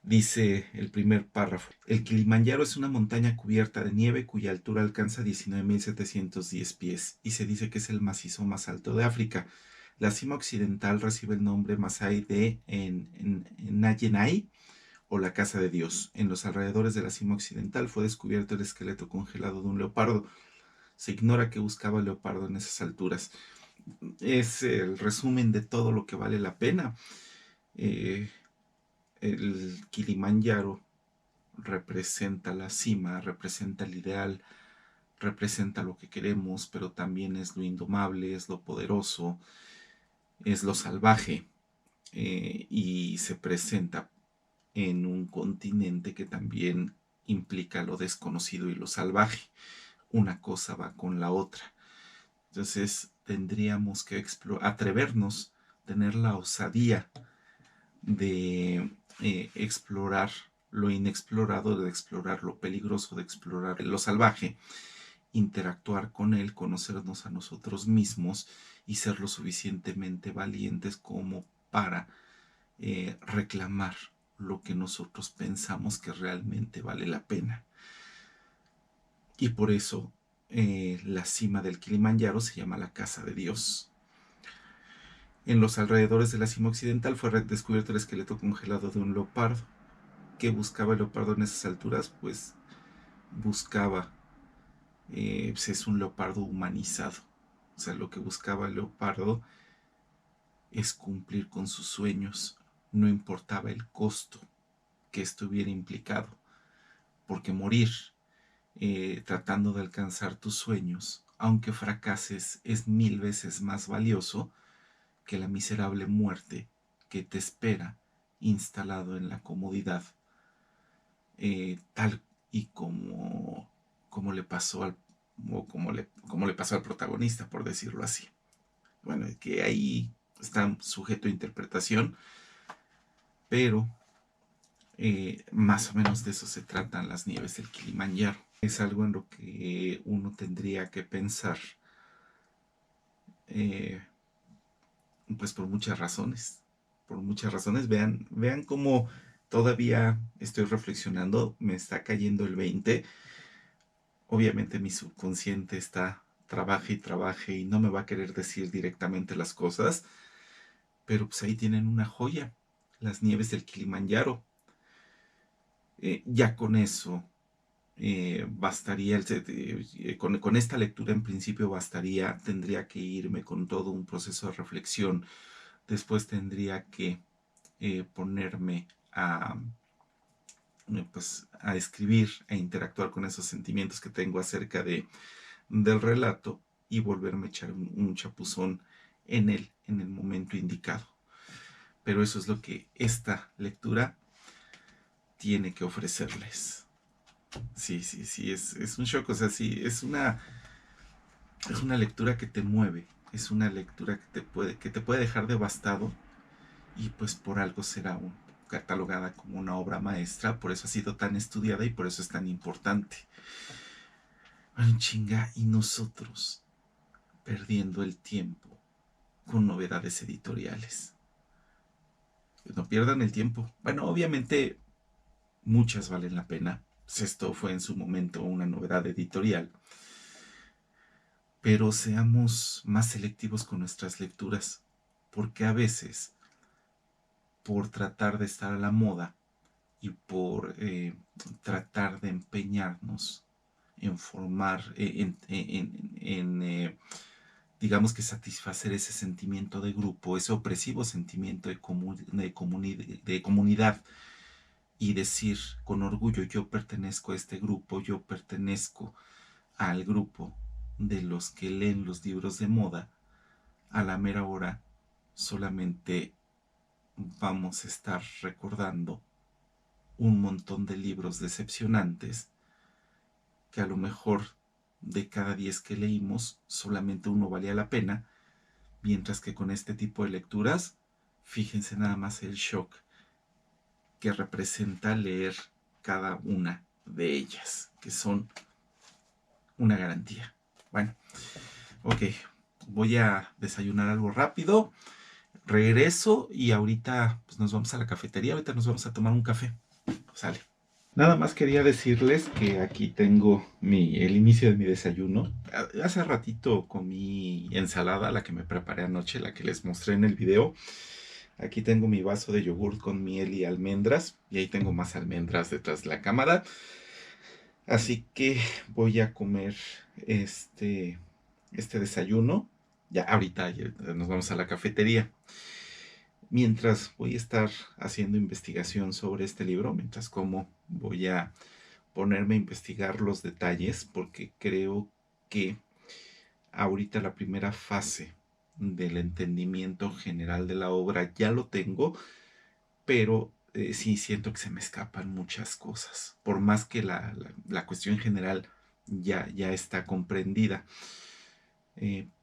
Dice el primer párrafo: el Kilimanjaro es una montaña cubierta de nieve cuya altura alcanza 19.710 pies y se dice que es el macizo más alto de África. La cima occidental recibe el nombre Masai de Nayenai, o la Casa de Dios. En los alrededores de la cima occidental fue descubierto el esqueleto congelado de un leopardo. Se ignora qué buscaba el leopardo en esas alturas. Es el resumen de todo lo que vale la pena. El Kilimanjaro representa la cima, representa el ideal, representa lo que queremos, pero también es lo indomable, es lo poderoso, es lo salvaje, y se presenta en un continente que también implica lo desconocido y lo salvaje. Una cosa va con la otra. Entonces tendríamos que atrevernos, tener la osadía de explorar lo inexplorado, de explorar lo peligroso, de explorar lo salvaje, interactuar con él, conocernos a nosotros mismos y ser lo suficientemente valientes como para reclamar lo que nosotros pensamos que realmente vale la pena. Y por eso la cima del Kilimanjaro se llama la Casa de Dios. En los alrededores de la cima occidental fue descubierto el esqueleto congelado de un leopardo. ¿Qué buscaba el leopardo en esas alturas? Pues buscaba, pues es un leopardo humanizado. O sea, lo que buscaba el leopardo es cumplir con sus sueños. No importaba el costo que estuviera implicado, porque morir tratando de alcanzar tus sueños, aunque fracases, es 1000 veces más valioso que la miserable muerte que te espera instalado en la comodidad, tal y como le pasó como le pasó al protagonista, por decirlo así. Bueno, que ahí está sujeto a interpretación, pero más o menos de eso se tratan las nieves del Kilimanjaro. Es algo en lo que uno tendría que pensar, eh, pues por muchas razones. Por muchas razones. Vean cómo todavía estoy reflexionando, me está cayendo el 20. Obviamente mi subconsciente está trabaje y trabaje y no me va a querer decir directamente las cosas, pero pues ahí tienen una joya, las nieves del Kilimanjaro. Ya con eso bastaría, con esta lectura en principio bastaría, tendría que irme con todo un proceso de reflexión, después tendría que ponerme pues, a escribir e interactuar con esos sentimientos que tengo acerca del relato y volverme a echar un chapuzón en el momento indicado. Pero eso es lo que esta lectura tiene que ofrecerles. Sí, es un shock, o sea, sí, es una lectura que te mueve, es una lectura que te puede dejar devastado, y pues por algo será catalogada como una obra maestra, por eso ha sido tan estudiada y por eso es tan importante. Bueno, chinga, y nosotros perdiendo el tiempo con novedades editoriales. No pierdan el tiempo. Bueno, obviamente muchas valen la pena. Esto fue en su momento una novedad editorial. Pero seamos más selectivos con nuestras lecturas, porque a veces, por tratar de estar a la moda y por tratar de empeñarnos en formar, digamos que satisfacer ese sentimiento de grupo, ese opresivo sentimiento de comunidad, y decir con orgullo: yo pertenezco a este grupo, yo pertenezco al grupo de los que leen los libros de moda. A la mera hora solamente vamos a estar recordando un montón de libros decepcionantes que a lo mejor de cada 10 que leímos solamente uno valía la pena, mientras que con este tipo de lecturas, fíjense nada más el shock que representa leer cada una de ellas, que son una garantía. Bueno, ok, voy a desayunar algo rápido, regreso y ahorita pues, nos vamos a la cafetería, ahorita nos vamos a tomar un café. Sale. Nada más quería decirles que aquí tengo el inicio de mi desayuno. Hace ratito comí ensalada, la que me preparé anoche, la que les mostré en el video. Aquí tengo mi vaso de yogur con miel y almendras. Y ahí tengo más almendras detrás de la cámara. Así que voy a comer este desayuno. Ya ahorita nos vamos a la cafetería. Mientras voy a estar haciendo investigación sobre este libro, mientras como voy a ponerme a investigar los detalles, porque creo que ahorita la primera fase del entendimiento general de la obra ya lo tengo, pero sí siento que se me escapan muchas cosas, por más que la cuestión general ya está comprendida.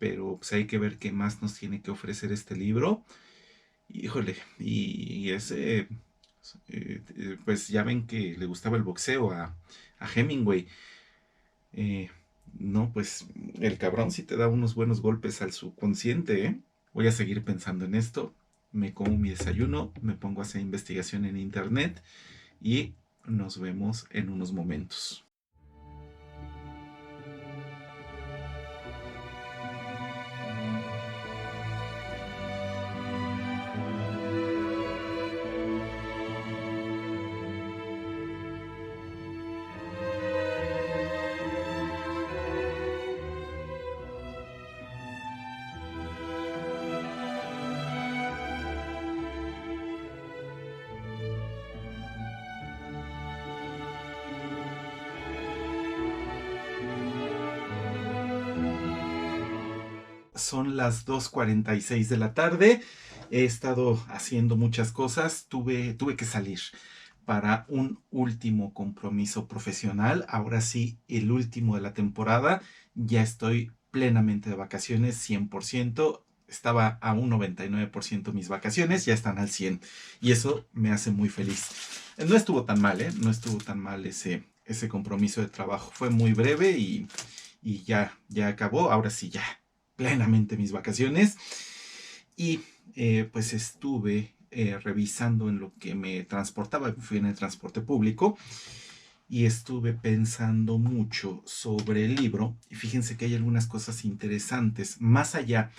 Pero pues hay que ver qué más nos tiene que ofrecer este libro. Híjole, y ese, pues ya ven que le gustaba el boxeo a Hemingway. Eh, no, pues el cabrón sí te da unos buenos golpes al subconsciente, ¿eh? Voy a seguir pensando en esto, me como mi desayuno, me pongo a hacer investigación en internet y nos vemos en unos momentos. Son las 2:46 de la tarde. He estado haciendo muchas cosas. Tuve que salir para un último compromiso profesional. Ahora sí, el último de la temporada. Ya estoy plenamente de vacaciones, 100%. Estaba a un 99% mis vacaciones, ya están al 100%. Y eso me hace muy feliz. No estuvo tan mal, ¿eh? No estuvo tan mal ese compromiso de trabajo. Fue muy breve y ya acabó. Ahora sí, ya plenamente mis vacaciones. Y pues estuve revisando en lo que me transportaba. Fui en el transporte público y estuve pensando mucho sobre el libro. Y fíjense que hay algunas cosas interesantes, más allá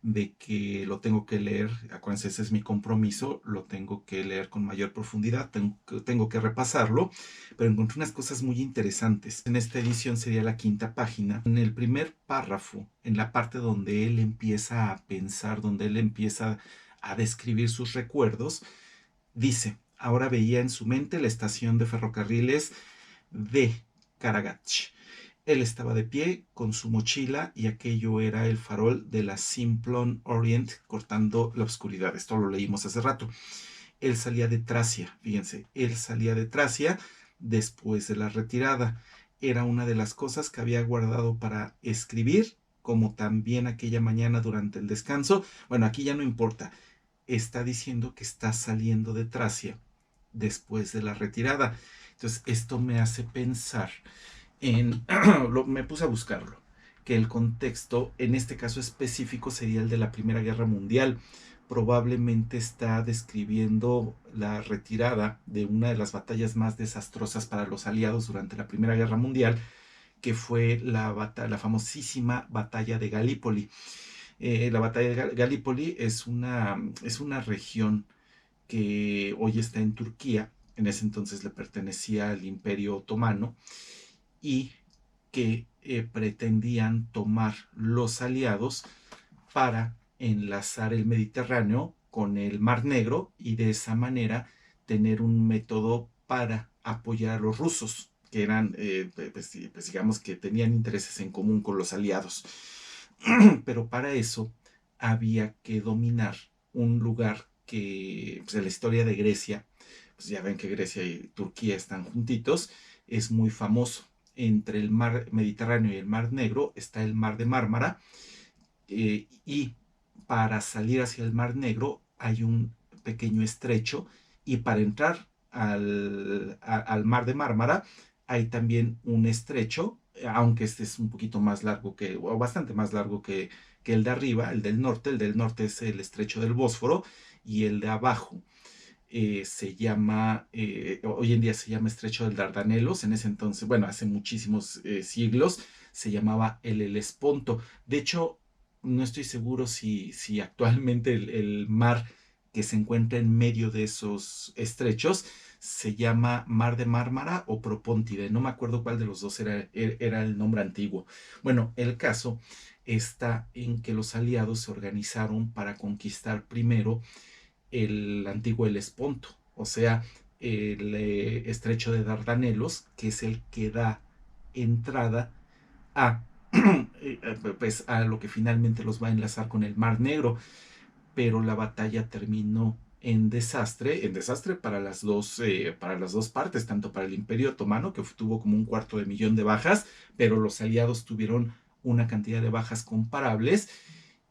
de que lo tengo que leer. Acuérdense, ese es mi compromiso, lo tengo que leer con mayor profundidad, tengo que repasarlo, pero encontré unas cosas muy interesantes. En esta edición sería la 5ª página. En el primer párrafo, en la parte donde él empieza a pensar, donde él empieza a describir sus recuerdos, dice: ahora veía en su mente la estación de ferrocarriles de Karagach. Él estaba de pie con su mochila y aquello era el farol de la Simplon Orient cortando la oscuridad. Esto lo leímos hace rato. Él salía de Tracia, fíjense, él salía de Tracia después de la retirada. Era una de las cosas que había guardado para escribir, como también aquella mañana durante el descanso. Bueno, aquí ya no importa. Está diciendo que está saliendo de Tracia después de la retirada. Entonces, esto me hace pensar me puse a buscarlo, que el contexto en este caso específico sería el de la Primera Guerra Mundial. Probablemente está describiendo la retirada de una de las batallas más desastrosas para los aliados durante la Primera Guerra Mundial, que fue la famosísima batalla de Galípoli. La batalla de Galípoli es una región que hoy está en Turquía, en ese entonces le pertenecía al Imperio Otomano, y que pretendían tomar los aliados para enlazar el Mediterráneo con el Mar Negro y de esa manera tener un método para apoyar a los rusos, que eran, pues digamos que tenían intereses en común con los aliados. Pero para eso había que dominar un lugar que, pues en la historia de Grecia, pues ya ven que Grecia y Turquía están juntitos, es muy famoso. Entre el mar Mediterráneo y el mar Negro está el mar de Mármara, y para salir hacia el mar Negro hay un pequeño estrecho, y para entrar al mar de Mármara hay también un estrecho, aunque este es un poquito más largo o bastante más largo que el de arriba, el del norte. El del norte es el estrecho del Bósforo, y el de abajo hoy en día se llama Estrecho del Dardanelos. En ese entonces, bueno, hace muchísimos siglos, se llamaba el Helesponto. De hecho, no estoy seguro si actualmente el mar que se encuentra en medio de esos estrechos se llama Mar de Mármara o Propóntide. No me acuerdo cuál de los dos era el nombre antiguo. Bueno, el caso está en que los aliados se organizaron para conquistar primero el antiguo Helesponto, o sea, el estrecho de Dardanelos, que es el que da entrada a, pues, a lo que finalmente los va a enlazar con el Mar Negro. Pero la batalla terminó en desastre para las dos partes, tanto para el Imperio Otomano, que tuvo como 250.000 de bajas, pero los aliados tuvieron una cantidad de bajas comparables,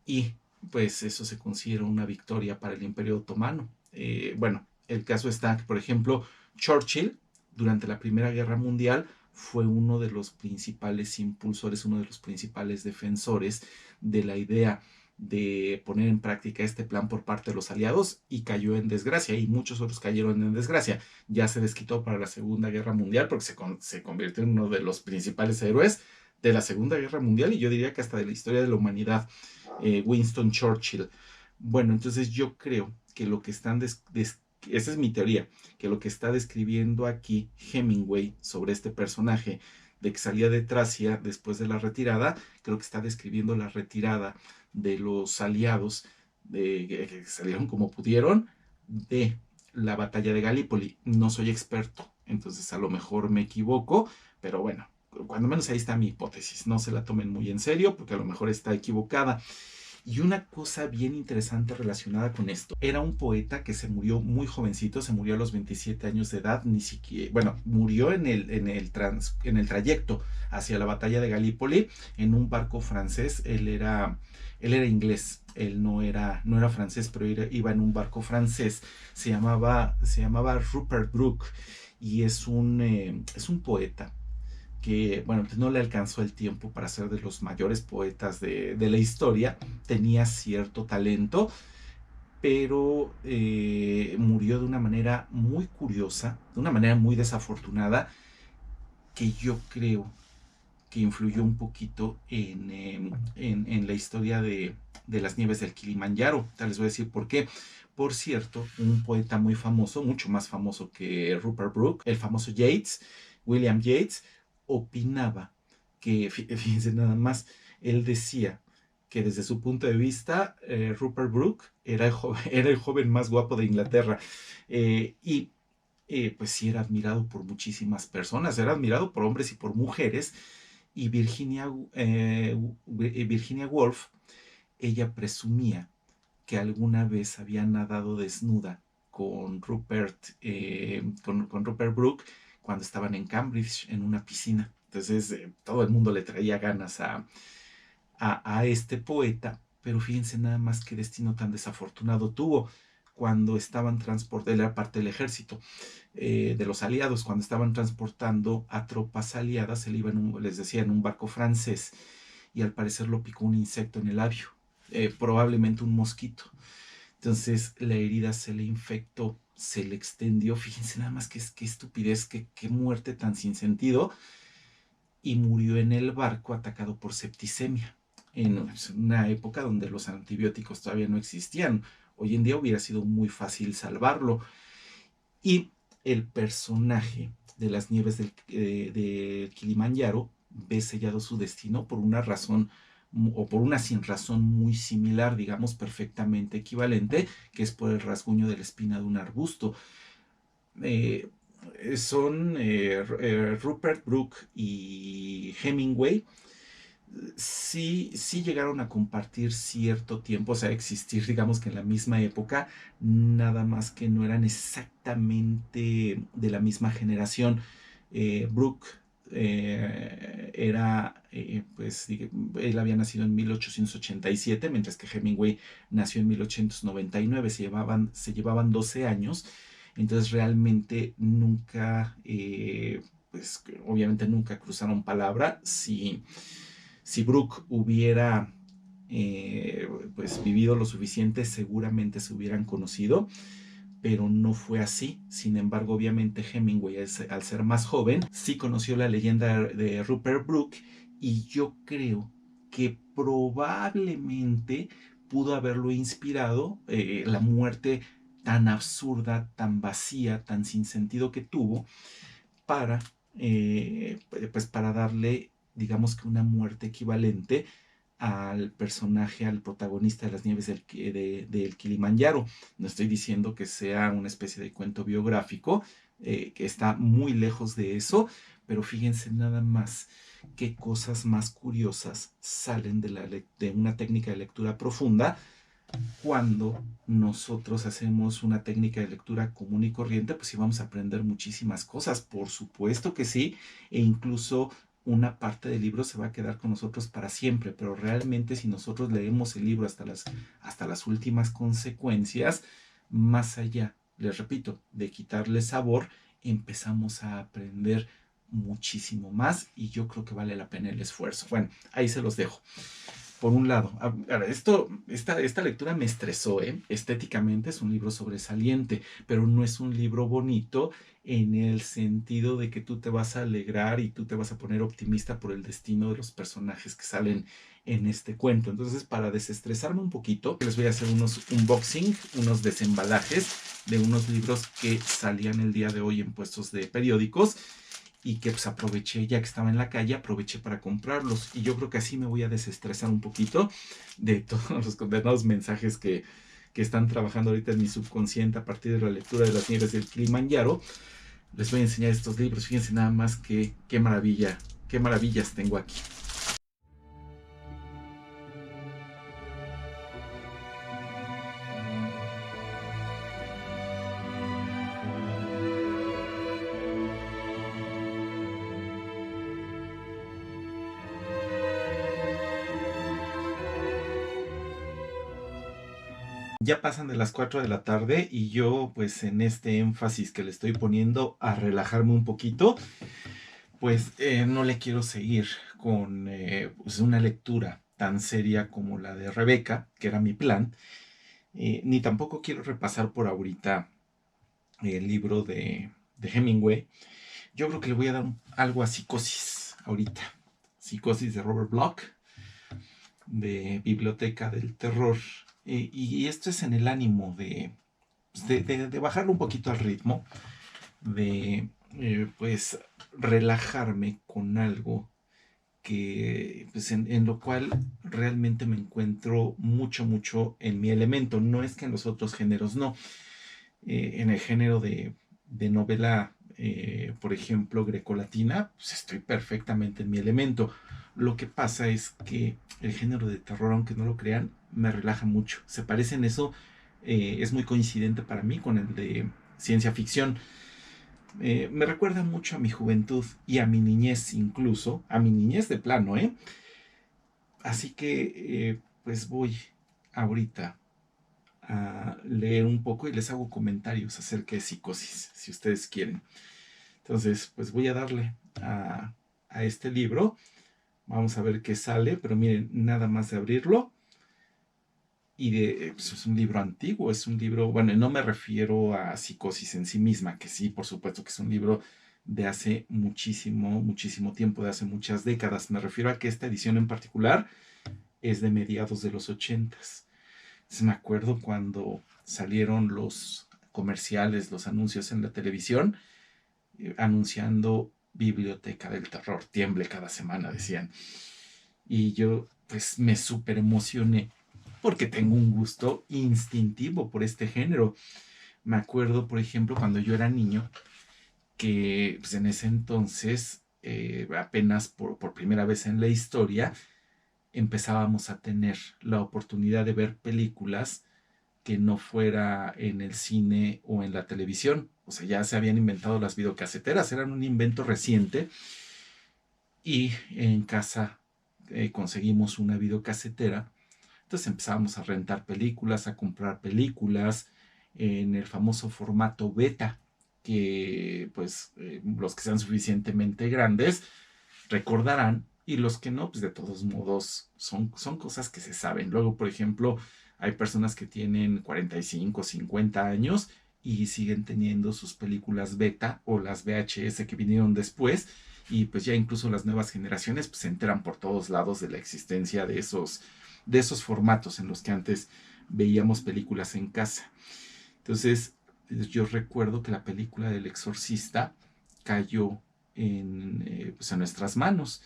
y pues eso se considera una victoria para el Imperio Otomano. Bueno, el caso está que, por ejemplo, Churchill, durante la Primera Guerra Mundial, fue uno de los principales impulsores, uno de los principales defensores de la idea de poner en práctica este plan por parte de los aliados, y cayó en desgracia, y muchos otros cayeron en desgracia. Ya se desquitó para la Segunda Guerra Mundial porque se convirtió en uno de los principales héroes de la Segunda Guerra Mundial, y yo diría que hasta de la historia de la humanidad, Winston Churchill. Bueno, entonces yo creo que lo que están, esa es mi teoría, que lo que está describiendo aquí Hemingway sobre este personaje de que salía de Tracia después de la retirada, creo que está describiendo la retirada de los aliados, que salieron como pudieron de la batalla de Galípoli. No soy experto, entonces a lo mejor me equivoco, pero bueno, cuando menos ahí está mi hipótesis. No se la tomen muy en serio porque a lo mejor está equivocada. Y una cosa bien interesante relacionada con esto, era un poeta que se murió muy jovencito, se murió a los 27 años de edad, ni siquiera, bueno, murió en el trayecto hacia la batalla de Galípoli en un barco francés. Él era inglés, él no era francés, pero iba en un barco francés. Se llamaba Rupert Brooke, y es un poeta que, bueno, pues no le alcanzó el tiempo para ser de los mayores poetas de la historia. Tenía cierto talento, pero murió de una manera muy curiosa, de una manera muy desafortunada, que yo creo que influyó un poquito en la historia de las nieves del Kilimanjaro. Les voy a decir por qué. Por cierto, un poeta muy famoso, mucho más famoso que Rupert Brooke, el famoso Yeats, William Yeats, opinaba que, fíjense nada más, él decía que desde su punto de vista, Rupert Brooke era el joven más guapo de Inglaterra. Y pues sí, era admirado por muchísimas personas, era admirado por hombres y por mujeres. Y Virginia Woolf, ella presumía que alguna vez había nadado desnuda con Rupert Brooke cuando estaban en Cambridge en una piscina. Entonces todo el mundo le traía ganas a este poeta, pero fíjense nada más qué destino tan desafortunado tuvo cuando estaban transportando. Él era parte del ejército de los aliados. Cuando estaban transportando a tropas aliadas, él iba les decía, en un barco francés, y al parecer lo picó un insecto en el labio, probablemente un mosquito. Entonces la herida se le infectó, se le extendió. Fíjense nada más qué estupidez, qué muerte tan sin sentido, y murió en el barco atacado por septicemia, en una época donde los antibióticos todavía no existían. Hoy en día hubiera sido muy fácil salvarlo. Y el personaje de las nieves del Kilimanjaro ve sellado su destino por una razón o por una sin razón muy similar, digamos perfectamente equivalente, que es por el rasguño de la espina de un arbusto. Eh, Rupert Brooke y Hemingway sí llegaron a compartir cierto tiempo, o sea, existir, digamos que en la misma época, nada más que no eran exactamente de la misma generación. Brooke pues, él había nacido en 1887, mientras que Hemingway nació en 1899, se llevaban 12 años, entonces realmente nunca, pues obviamente nunca cruzaron palabra. Si Brooke hubiera pues vivido lo suficiente, seguramente se hubieran conocido, pero no fue así. Sin embargo, obviamente Hemingway, al ser más joven, sí conoció la leyenda de Rupert Brooke, y yo creo que probablemente pudo haberlo inspirado la muerte tan absurda, tan vacía, tan sin sentido que tuvo, para, pues para darle, digamos que una muerte equivalente al personaje, al protagonista de las nieves del Kilimanjaro. No estoy diciendo que sea una especie de cuento biográfico, que está muy lejos de eso, pero fíjense nada más qué cosas más curiosas salen de una técnica de lectura profunda cuando nosotros hacemos una técnica de lectura común y corriente. Pues sí vamos a aprender muchísimas cosas, por supuesto que sí, e incluso una parte del libro se va a quedar con nosotros para siempre, pero realmente si nosotros leemos el libro hasta las últimas consecuencias, más allá, les repito, de quitarle sabor, empezamos a aprender muchísimo más, y yo creo que vale la pena el esfuerzo. Bueno, ahí se los dejo. Por un lado, ahora, esta lectura me estresó, ¿eh? Estéticamente es un libro sobresaliente, pero no es un libro bonito en el sentido de que tú te vas a alegrar y tú te vas a poner optimista por el destino de los personajes que salen en este cuento. Entonces, para desestresarme un poquito, les voy a hacer unos unboxing, unos desembalajes de unos libros que salían el día de hoy en puestos de periódicos, y que pues aproveché, ya que estaba en la calle, aproveché para comprarlos, y yo creo que así me voy a desestresar un poquito de todos los condenados mensajes que están trabajando ahorita en mi subconsciente a partir de la lectura de las nieves del Kilimanjaro. Les voy a enseñar estos libros, fíjense nada más qué maravilla, qué maravillas tengo aquí. Ya pasan de las 4 de la tarde, y yo pues en este énfasis que le estoy poniendo a relajarme un poquito, pues no le quiero seguir con pues, una lectura tan seria como la de Rebeca, que era mi plan, ni tampoco quiero repasar por ahorita el libro de Hemingway. Yo creo que le voy a dar algo a Psicosis ahorita. Psicosis de Robert Bloch, de Biblioteca del Terror. Y esto es en el ánimo de bajarle un poquito al ritmo, de pues relajarme con algo que pues en lo cual realmente me encuentro mucho en mi elemento. No es que en los otros géneros no. En el género de novela, por ejemplo, grecolatina, pues estoy perfectamente en mi elemento. Lo que pasa es que el género de terror, aunque no lo crean, me relaja mucho. Se parece en eso, es muy coincidente para mí con el de ciencia ficción. Me recuerda mucho a mi juventud y a mi niñez, incluso a mi niñez de plano, ¿eh? Así que pues voy ahorita a leer un poco y les hago comentarios acerca de Psicosis, si ustedes quieren. Entonces, pues voy a darle a este libro. Vamos a ver qué sale, pero miren, nada más de abrirlo. Pues es un libro antiguo, es un libro, bueno, no me refiero a Psicosis en sí misma, que sí, por supuesto que es un libro de hace muchísimo tiempo, de hace muchas décadas. Me refiero a que esta edición en particular es de mediados de los 80s. Me acuerdo cuando salieron comerciales, los anuncios en la televisión, anunciando Biblioteca del Terror, tiemble cada semana, decían. Y yo pues me súper emocioné porque tengo un gusto instintivo por este género. Me acuerdo, por ejemplo, cuando yo era niño, que pues, en ese entonces, apenas por primera vez en la historia, empezábamos a tener la oportunidad de ver películas que no fuera en el cine o en la televisión. O sea, ya se habían inventado las videocaseteras, eran un invento reciente y en casa conseguimos una videocasetera. Entonces empezábamos a rentar películas, a comprar películas en el famoso formato beta, que pues los que sean suficientemente grandes recordarán, y los que no, pues de todos modos son cosas que se saben. Luego, por ejemplo, hay personas que tienen 45, 50 años y siguen teniendo sus películas beta o las VHS que vinieron después, y pues ya incluso las nuevas generaciones pues se enteran por todos lados de la existencia de esos formatos en los que antes veíamos películas en casa. Entonces, yo recuerdo que la película del Exorcista cayó pues en nuestras manos.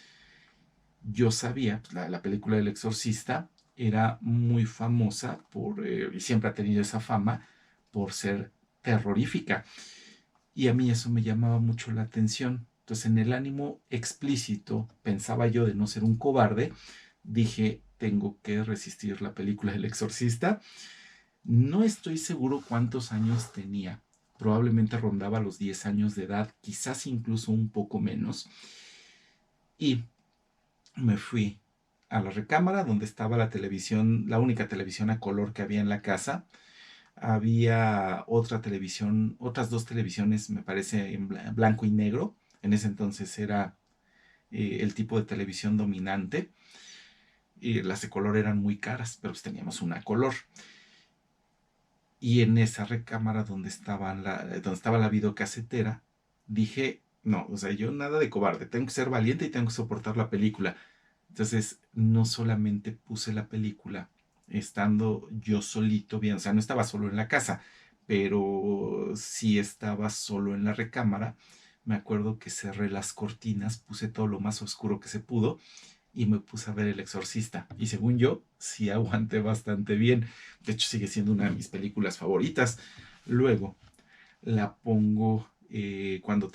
Yo sabía, pues, la película del Exorcista era muy famosa y siempre ha tenido esa fama por ser terrorífica. Y a mí eso me llamaba mucho la atención. Entonces, en el ánimo explícito, pensaba yo de no ser un cobarde, dije, tengo que resistir la película del Exorcista. No estoy seguro cuántos años tenía. Probablemente rondaba los 10 años de edad, quizás incluso un poco menos. Y me fui a la recámara donde estaba la televisión, la única televisión a color que había en la casa. Había otra televisión, otras dos televisiones, me parece, en blanco y negro. En ese entonces era el tipo de televisión dominante. Y las de color eran muy caras, pero pues teníamos una color. Y en esa recámara donde estaba la videocasetera, dije, no, o sea, yo nada de cobarde, tengo que ser valiente y tengo que soportar la película. Entonces, no solamente puse la película estando yo solito bien, o sea, no estaba solo en la casa, pero sí estaba solo en la recámara. Me acuerdo que cerré las cortinas, puse todo lo más oscuro que se pudo y me puse a ver El Exorcista. Y según yo, sí aguanté bastante bien. De hecho, sigue siendo una de mis películas favoritas. Luego la pongo cuando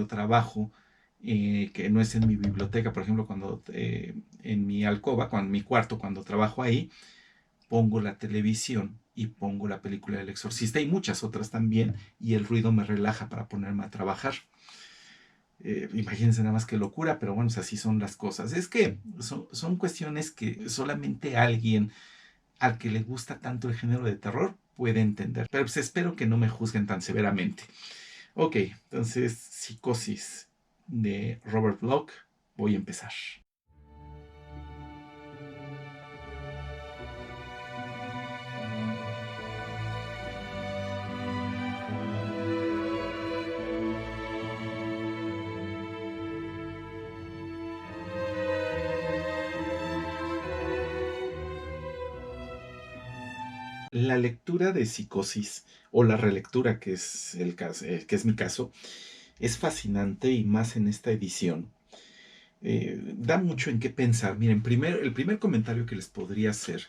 trabajo, que no es en mi biblioteca, por ejemplo, cuando en mi alcoba, en mi cuarto, cuando trabajo ahí, pongo la televisión y pongo la película del Exorcista y muchas otras también, y el ruido me relaja para ponerme a trabajar. Imagínense nada más qué locura, pero bueno, así son las cosas. Es que son cuestiones que solamente alguien al que le gusta tanto el género de terror puede entender. Pero pues espero que no me juzguen tan severamente. Ok, entonces Psicosis de Robert Bloch. Voy a empezar. La lectura de Psicosis, o la relectura, que es, que es mi caso, es fascinante, y más en esta edición. Da mucho en qué pensar. Miren, el primer comentario que les podría hacer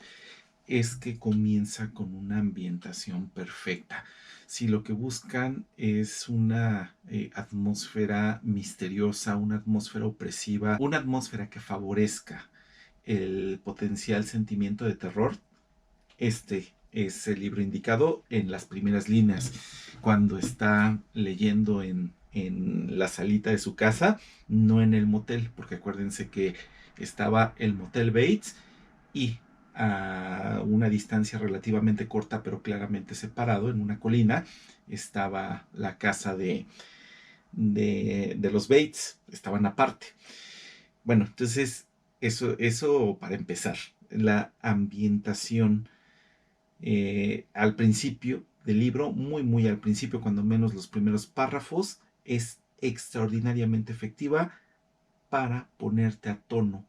es que comienza con una ambientación perfecta. Si lo que buscan es una atmósfera misteriosa, una atmósfera opresiva, una atmósfera que favorezca el potencial sentimiento de terror, este es el libro indicado. En las primeras líneas, cuando está leyendo en la salita de su casa, no en el motel, porque acuérdense que estaba el motel Bates y a una distancia relativamente corta, pero claramente separado, en una colina, estaba la casa de los Bates, estaban aparte. Bueno, entonces, eso para empezar. La ambientación al principio del libro, muy, muy al principio, cuando menos los primeros párrafos, es extraordinariamente efectiva para ponerte a tono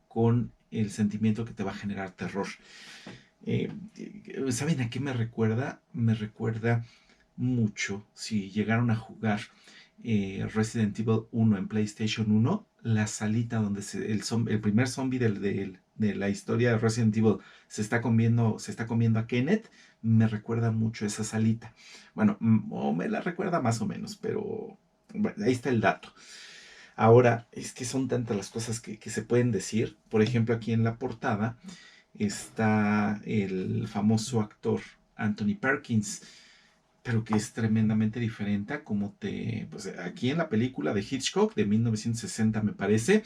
con el sentimiento que te va a generar terror. ¿Saben a qué me recuerda? Me recuerda mucho, si llegaron a jugar Resident Evil 1 en PlayStation 1, la salita donde el primer zombie de la historia de Resident Evil se está comiendo a Kenneth, me recuerda mucho esa salita. Bueno, o me la recuerda más o menos, pero bueno, ahí está el dato. Ahora, es que son tantas las cosas que se pueden decir. Por ejemplo, aquí en la portada está el famoso actor Anthony Perkins, pero que es tremendamente diferente a como pues aquí en la película de Hitchcock de 1960 me parece,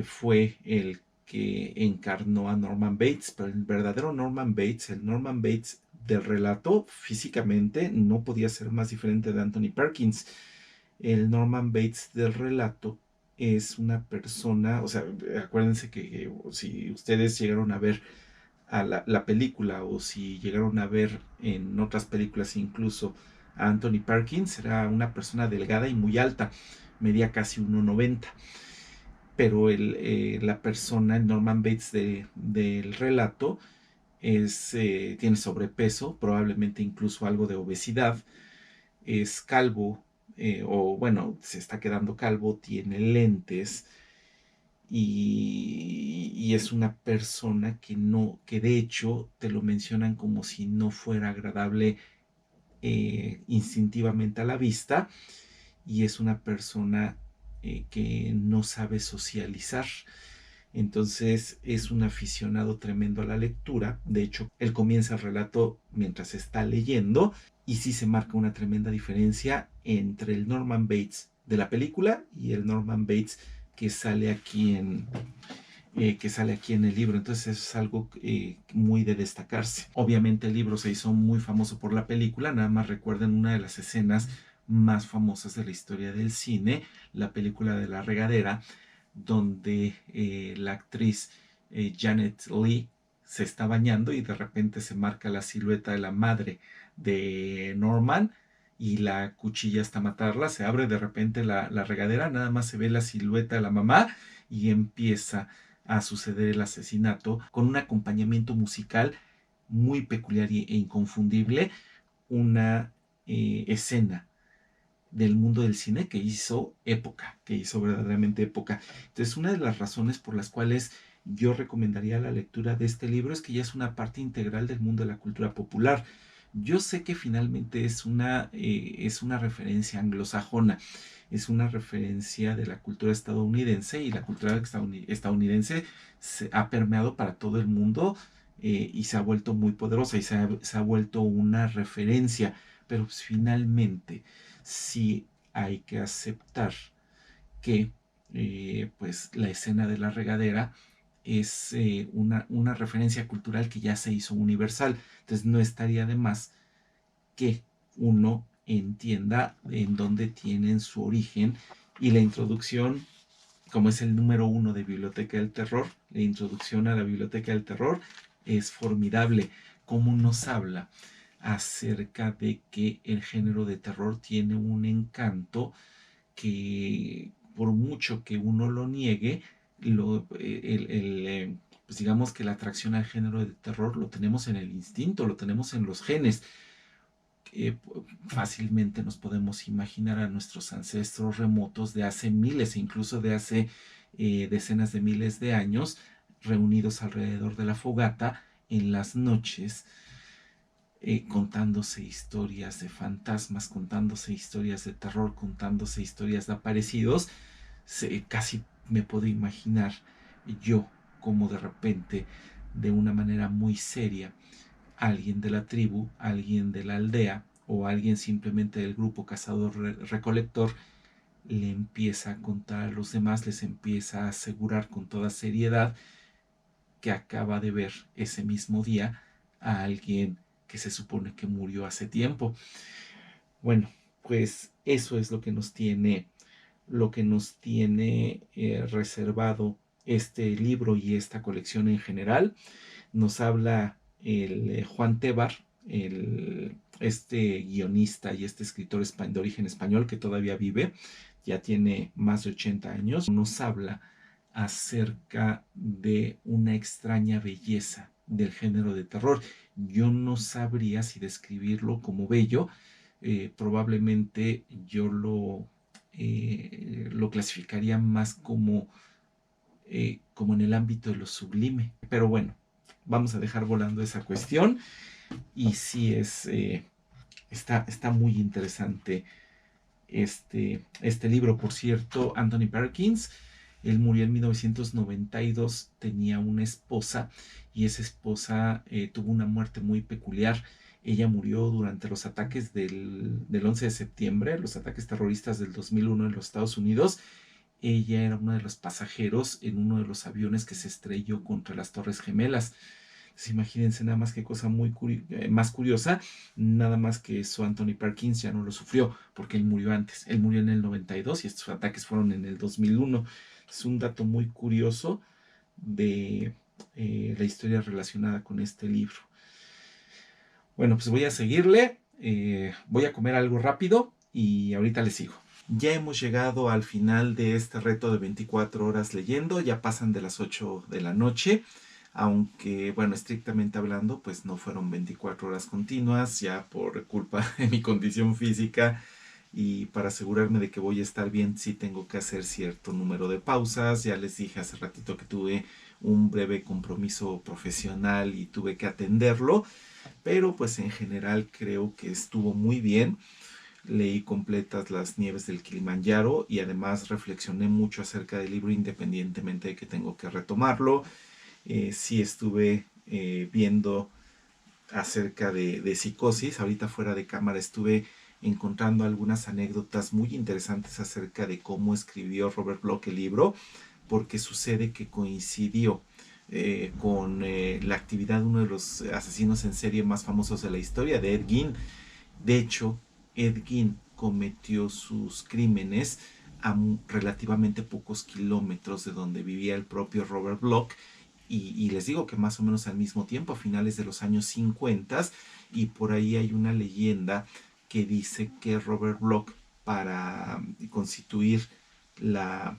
fue el que encarnó a Norman Bates, pero el verdadero Norman Bates, el Norman Bates del relato, físicamente no podía ser más diferente de Anthony Perkins. El Norman Bates del relato es una persona, o sea, acuérdense que si ustedes llegaron a ver a la película o si llegaron a ver en otras películas incluso a Anthony Perkins, era una persona delgada y muy alta, medía casi 1,90, pero la persona, el Norman Bates del relato, tiene sobrepeso, probablemente incluso algo de obesidad, es calvo, o bueno, se está quedando calvo, tiene lentes, y es una persona que no, que de hecho te lo mencionan como si no fuera agradable instintivamente a la vista, y es una persona que no sabe socializar. Entonces es un aficionado tremendo a la lectura. De hecho, él comienza el relato mientras está leyendo y sí se marca una tremenda diferencia entre el Norman Bates de la película y el Norman Bates que sale aquí en el libro. Entonces eso es algo muy de destacarse. Obviamente el libro se hizo muy famoso por la película. Nada más recuerden una de las escenas más famosas de la historia del cine, la película de la regadera, donde la actriz Janet Leigh se está bañando y de repente se marca la silueta de la madre de Norman y la cuchilla hasta matarla. Se abre de repente la regadera, nada más se ve la silueta de la mamá y empieza a suceder el asesinato con un acompañamiento musical muy peculiar e inconfundible, una escena del mundo del cine que hizo época, que hizo verdaderamente época. Entonces, una de las razones por las cuales yo recomendaría la lectura de este libro es que ya es una parte integral del mundo de la cultura popular. Yo sé que finalmente es una referencia anglosajona, es una referencia de la cultura estadounidense, y la cultura estadounidense se ha permeado para todo el mundo y se ha vuelto muy poderosa y se ha vuelto una referencia, pero pues, finalmente sí hay que aceptar que pues la escena de la regadera es una referencia cultural que ya se hizo universal. Entonces no estaría de más que uno entienda en dónde tienen su origen, y la introducción, como es el número 1 de Biblioteca del Terror, la introducción a la Biblioteca del Terror es formidable. Cómo nos habla acerca de que el género de terror tiene un encanto que por mucho que uno lo niegue, pues digamos que la atracción al género de terror lo tenemos en el instinto, lo tenemos en los genes. Fácilmente nos podemos imaginar a nuestros ancestros remotos de hace miles e incluso de hace decenas de miles de años, reunidos alrededor de la fogata en las noches, contándose historias de fantasmas, contándose historias de terror, contándose historias de aparecidos. Casi me puedo imaginar yo como de repente, de una manera muy seria, alguien de la tribu, alguien de la aldea o alguien simplemente del grupo cazador-recolector le empieza a contar a los demás, les empieza a asegurar con toda seriedad que acaba de ver ese mismo día a alguien que se supone que murió hace tiempo. Bueno, pues eso es lo que nos tiene reservado este libro y esta colección en general. Nos habla el Juan Tebar, este guionista y este escritor de origen español que todavía vive, ya tiene más de 80 años, nos habla acerca de una extraña belleza del género de terror. Yo no sabría si describirlo como bello. Probablemente yo lo clasificaría más como en el ámbito de lo sublime. Pero bueno, vamos a dejar volando esa cuestión. Y sí, está muy interesante este libro. Por cierto, Anthony Perkins, él murió en 1992, tenía una esposa y esa esposa tuvo una muerte muy peculiar. Ella murió durante los ataques del 11 de septiembre, los ataques terroristas del 2001 en los Estados Unidos. Ella era uno de los pasajeros en uno de los aviones que se estrelló contra las Torres Gemelas. Entonces, imagínense nada más que cosa más curiosa, nada más que eso Anthony Perkins ya no lo sufrió porque él murió antes. Él murió en el 92 y estos ataques fueron en el 2001. Es un dato muy curioso de la historia relacionada con este libro. Bueno, pues voy a seguirle, voy a comer algo rápido y ahorita le sigo. Ya hemos llegado al final de este reto de 24 horas leyendo, ya pasan de las 8 de la noche, aunque, bueno, estrictamente hablando, pues no fueron 24 horas continuas, ya por culpa de mi condición física y para asegurarme de que voy a estar bien, sí tengo que hacer cierto número de pausas. Ya les dije hace ratito que tuve un breve compromiso profesional y tuve que atenderlo, pero pues en general creo que estuvo muy bien. Leí completas Las Nieves del Kilimanjaro y además reflexioné mucho acerca del libro independientemente de que tengo que retomarlo. Sí estuve viendo acerca de Psicosis. Ahorita fuera de cámara estuve encontrando algunas anécdotas muy interesantes acerca de cómo escribió Robert Bloch el libro, porque sucede que coincidió con la actividad de uno de los asesinos en serie más famosos de la historia, de Ed Gein. De hecho, Ed Gein cometió sus crímenes a relativamente pocos kilómetros de donde vivía el propio Robert Bloch, y les digo que más o menos al mismo tiempo, a finales de los años 50, y por ahí hay una leyenda que dice que Robert Bloch, para constituir la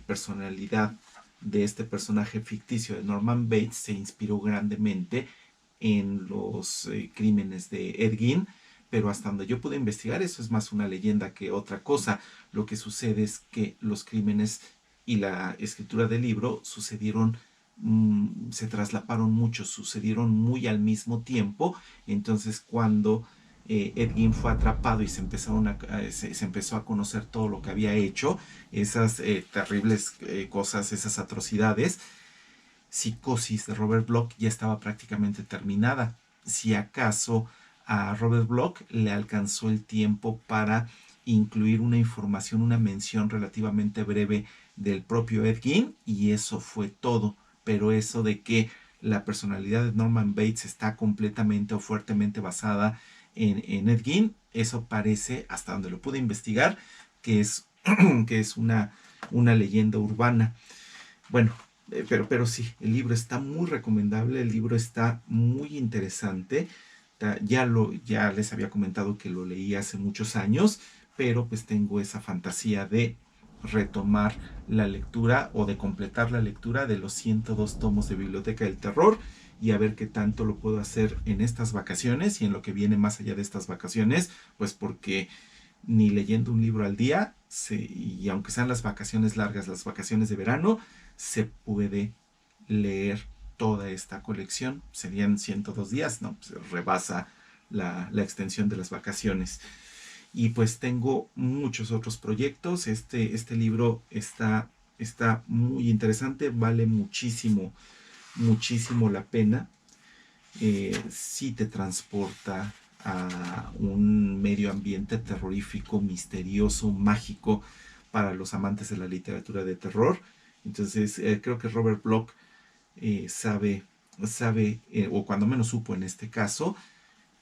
personalidad de este personaje ficticio de Norman Bates, se inspiró grandemente en los crímenes de Ed Gein, pero hasta donde yo pude investigar, eso es más una leyenda que otra cosa. Lo que sucede es que los crímenes y la escritura del libro sucedieron, se traslaparon mucho, sucedieron muy al mismo tiempo. Entonces, cuando Ed Gein fue atrapado y se empezó a conocer todo lo que había hecho, esas terribles cosas, esas atrocidades, Psicosis de Robert Bloch ya estaba prácticamente terminada. Si acaso a Robert Bloch le alcanzó el tiempo para incluir una información, una mención relativamente breve del propio Ed Gein, y eso fue todo. Pero eso de que la personalidad de Norman Bates está completamente o fuertemente basada en Ed Gein, eso parece, hasta donde lo pude investigar, que es, que es una leyenda urbana. Bueno, pero sí, el libro está muy recomendable, el libro está muy interesante. Ya les había comentado que lo leí hace muchos años, pero pues tengo esa fantasía de retomar la lectura o de completar la lectura de los 102 tomos de Biblioteca del Terror, y a ver qué tanto lo puedo hacer en estas vacaciones y en lo que viene más allá de estas vacaciones, pues porque ni leyendo un libro al día, y aunque sean las vacaciones largas, las vacaciones de verano, se puede leer toda esta colección. Serían 102 días, ¿no? Pues rebasa la extensión de las vacaciones. Y pues tengo muchos otros proyectos. Este libro está muy interesante, vale muchísimo, muchísimo la pena. Sí te transporta a un medio ambiente terrorífico, misterioso, mágico para los amantes de la literatura de terror. Entonces creo que Robert Bloch sabe, o cuando menos supo en este caso,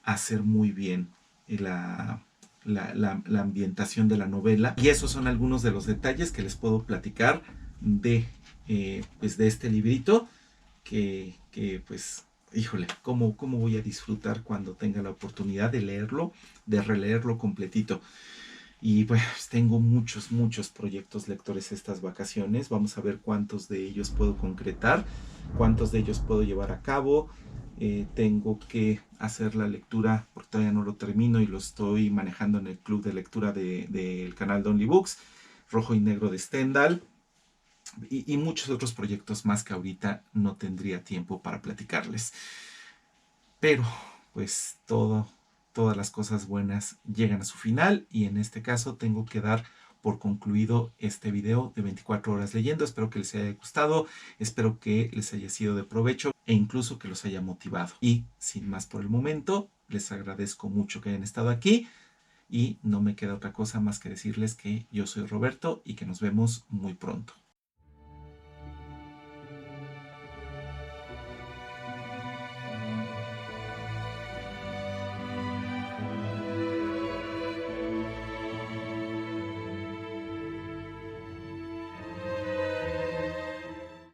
hacer muy bien la ambientación de la novela. Y esos son algunos de los detalles que les puedo platicar pues de este librito que pues, híjole, ¿cómo voy a disfrutar cuando tenga la oportunidad de leerlo, de releerlo completito? Y pues tengo muchos proyectos lectores estas vacaciones. Vamos a ver cuántos de ellos puedo concretar, cuántos de ellos puedo llevar a cabo. Tengo que hacer la lectura porque todavía no lo termino y lo estoy manejando en el club de lectura del canal de OnlyBooks, Rojo y Negro de Stendhal, y muchos otros proyectos más que ahorita no tendría tiempo para platicarles. Pero pues todas las cosas buenas llegan a su final y en este caso tengo que dar por concluido este video de 24 horas leyendo. Espero que les haya gustado, espero que les haya sido de provecho e incluso que los haya motivado. Y sin más por el momento, les agradezco mucho que hayan estado aquí y no me queda otra cosa más que decirles que yo soy Roberto y que nos vemos muy pronto.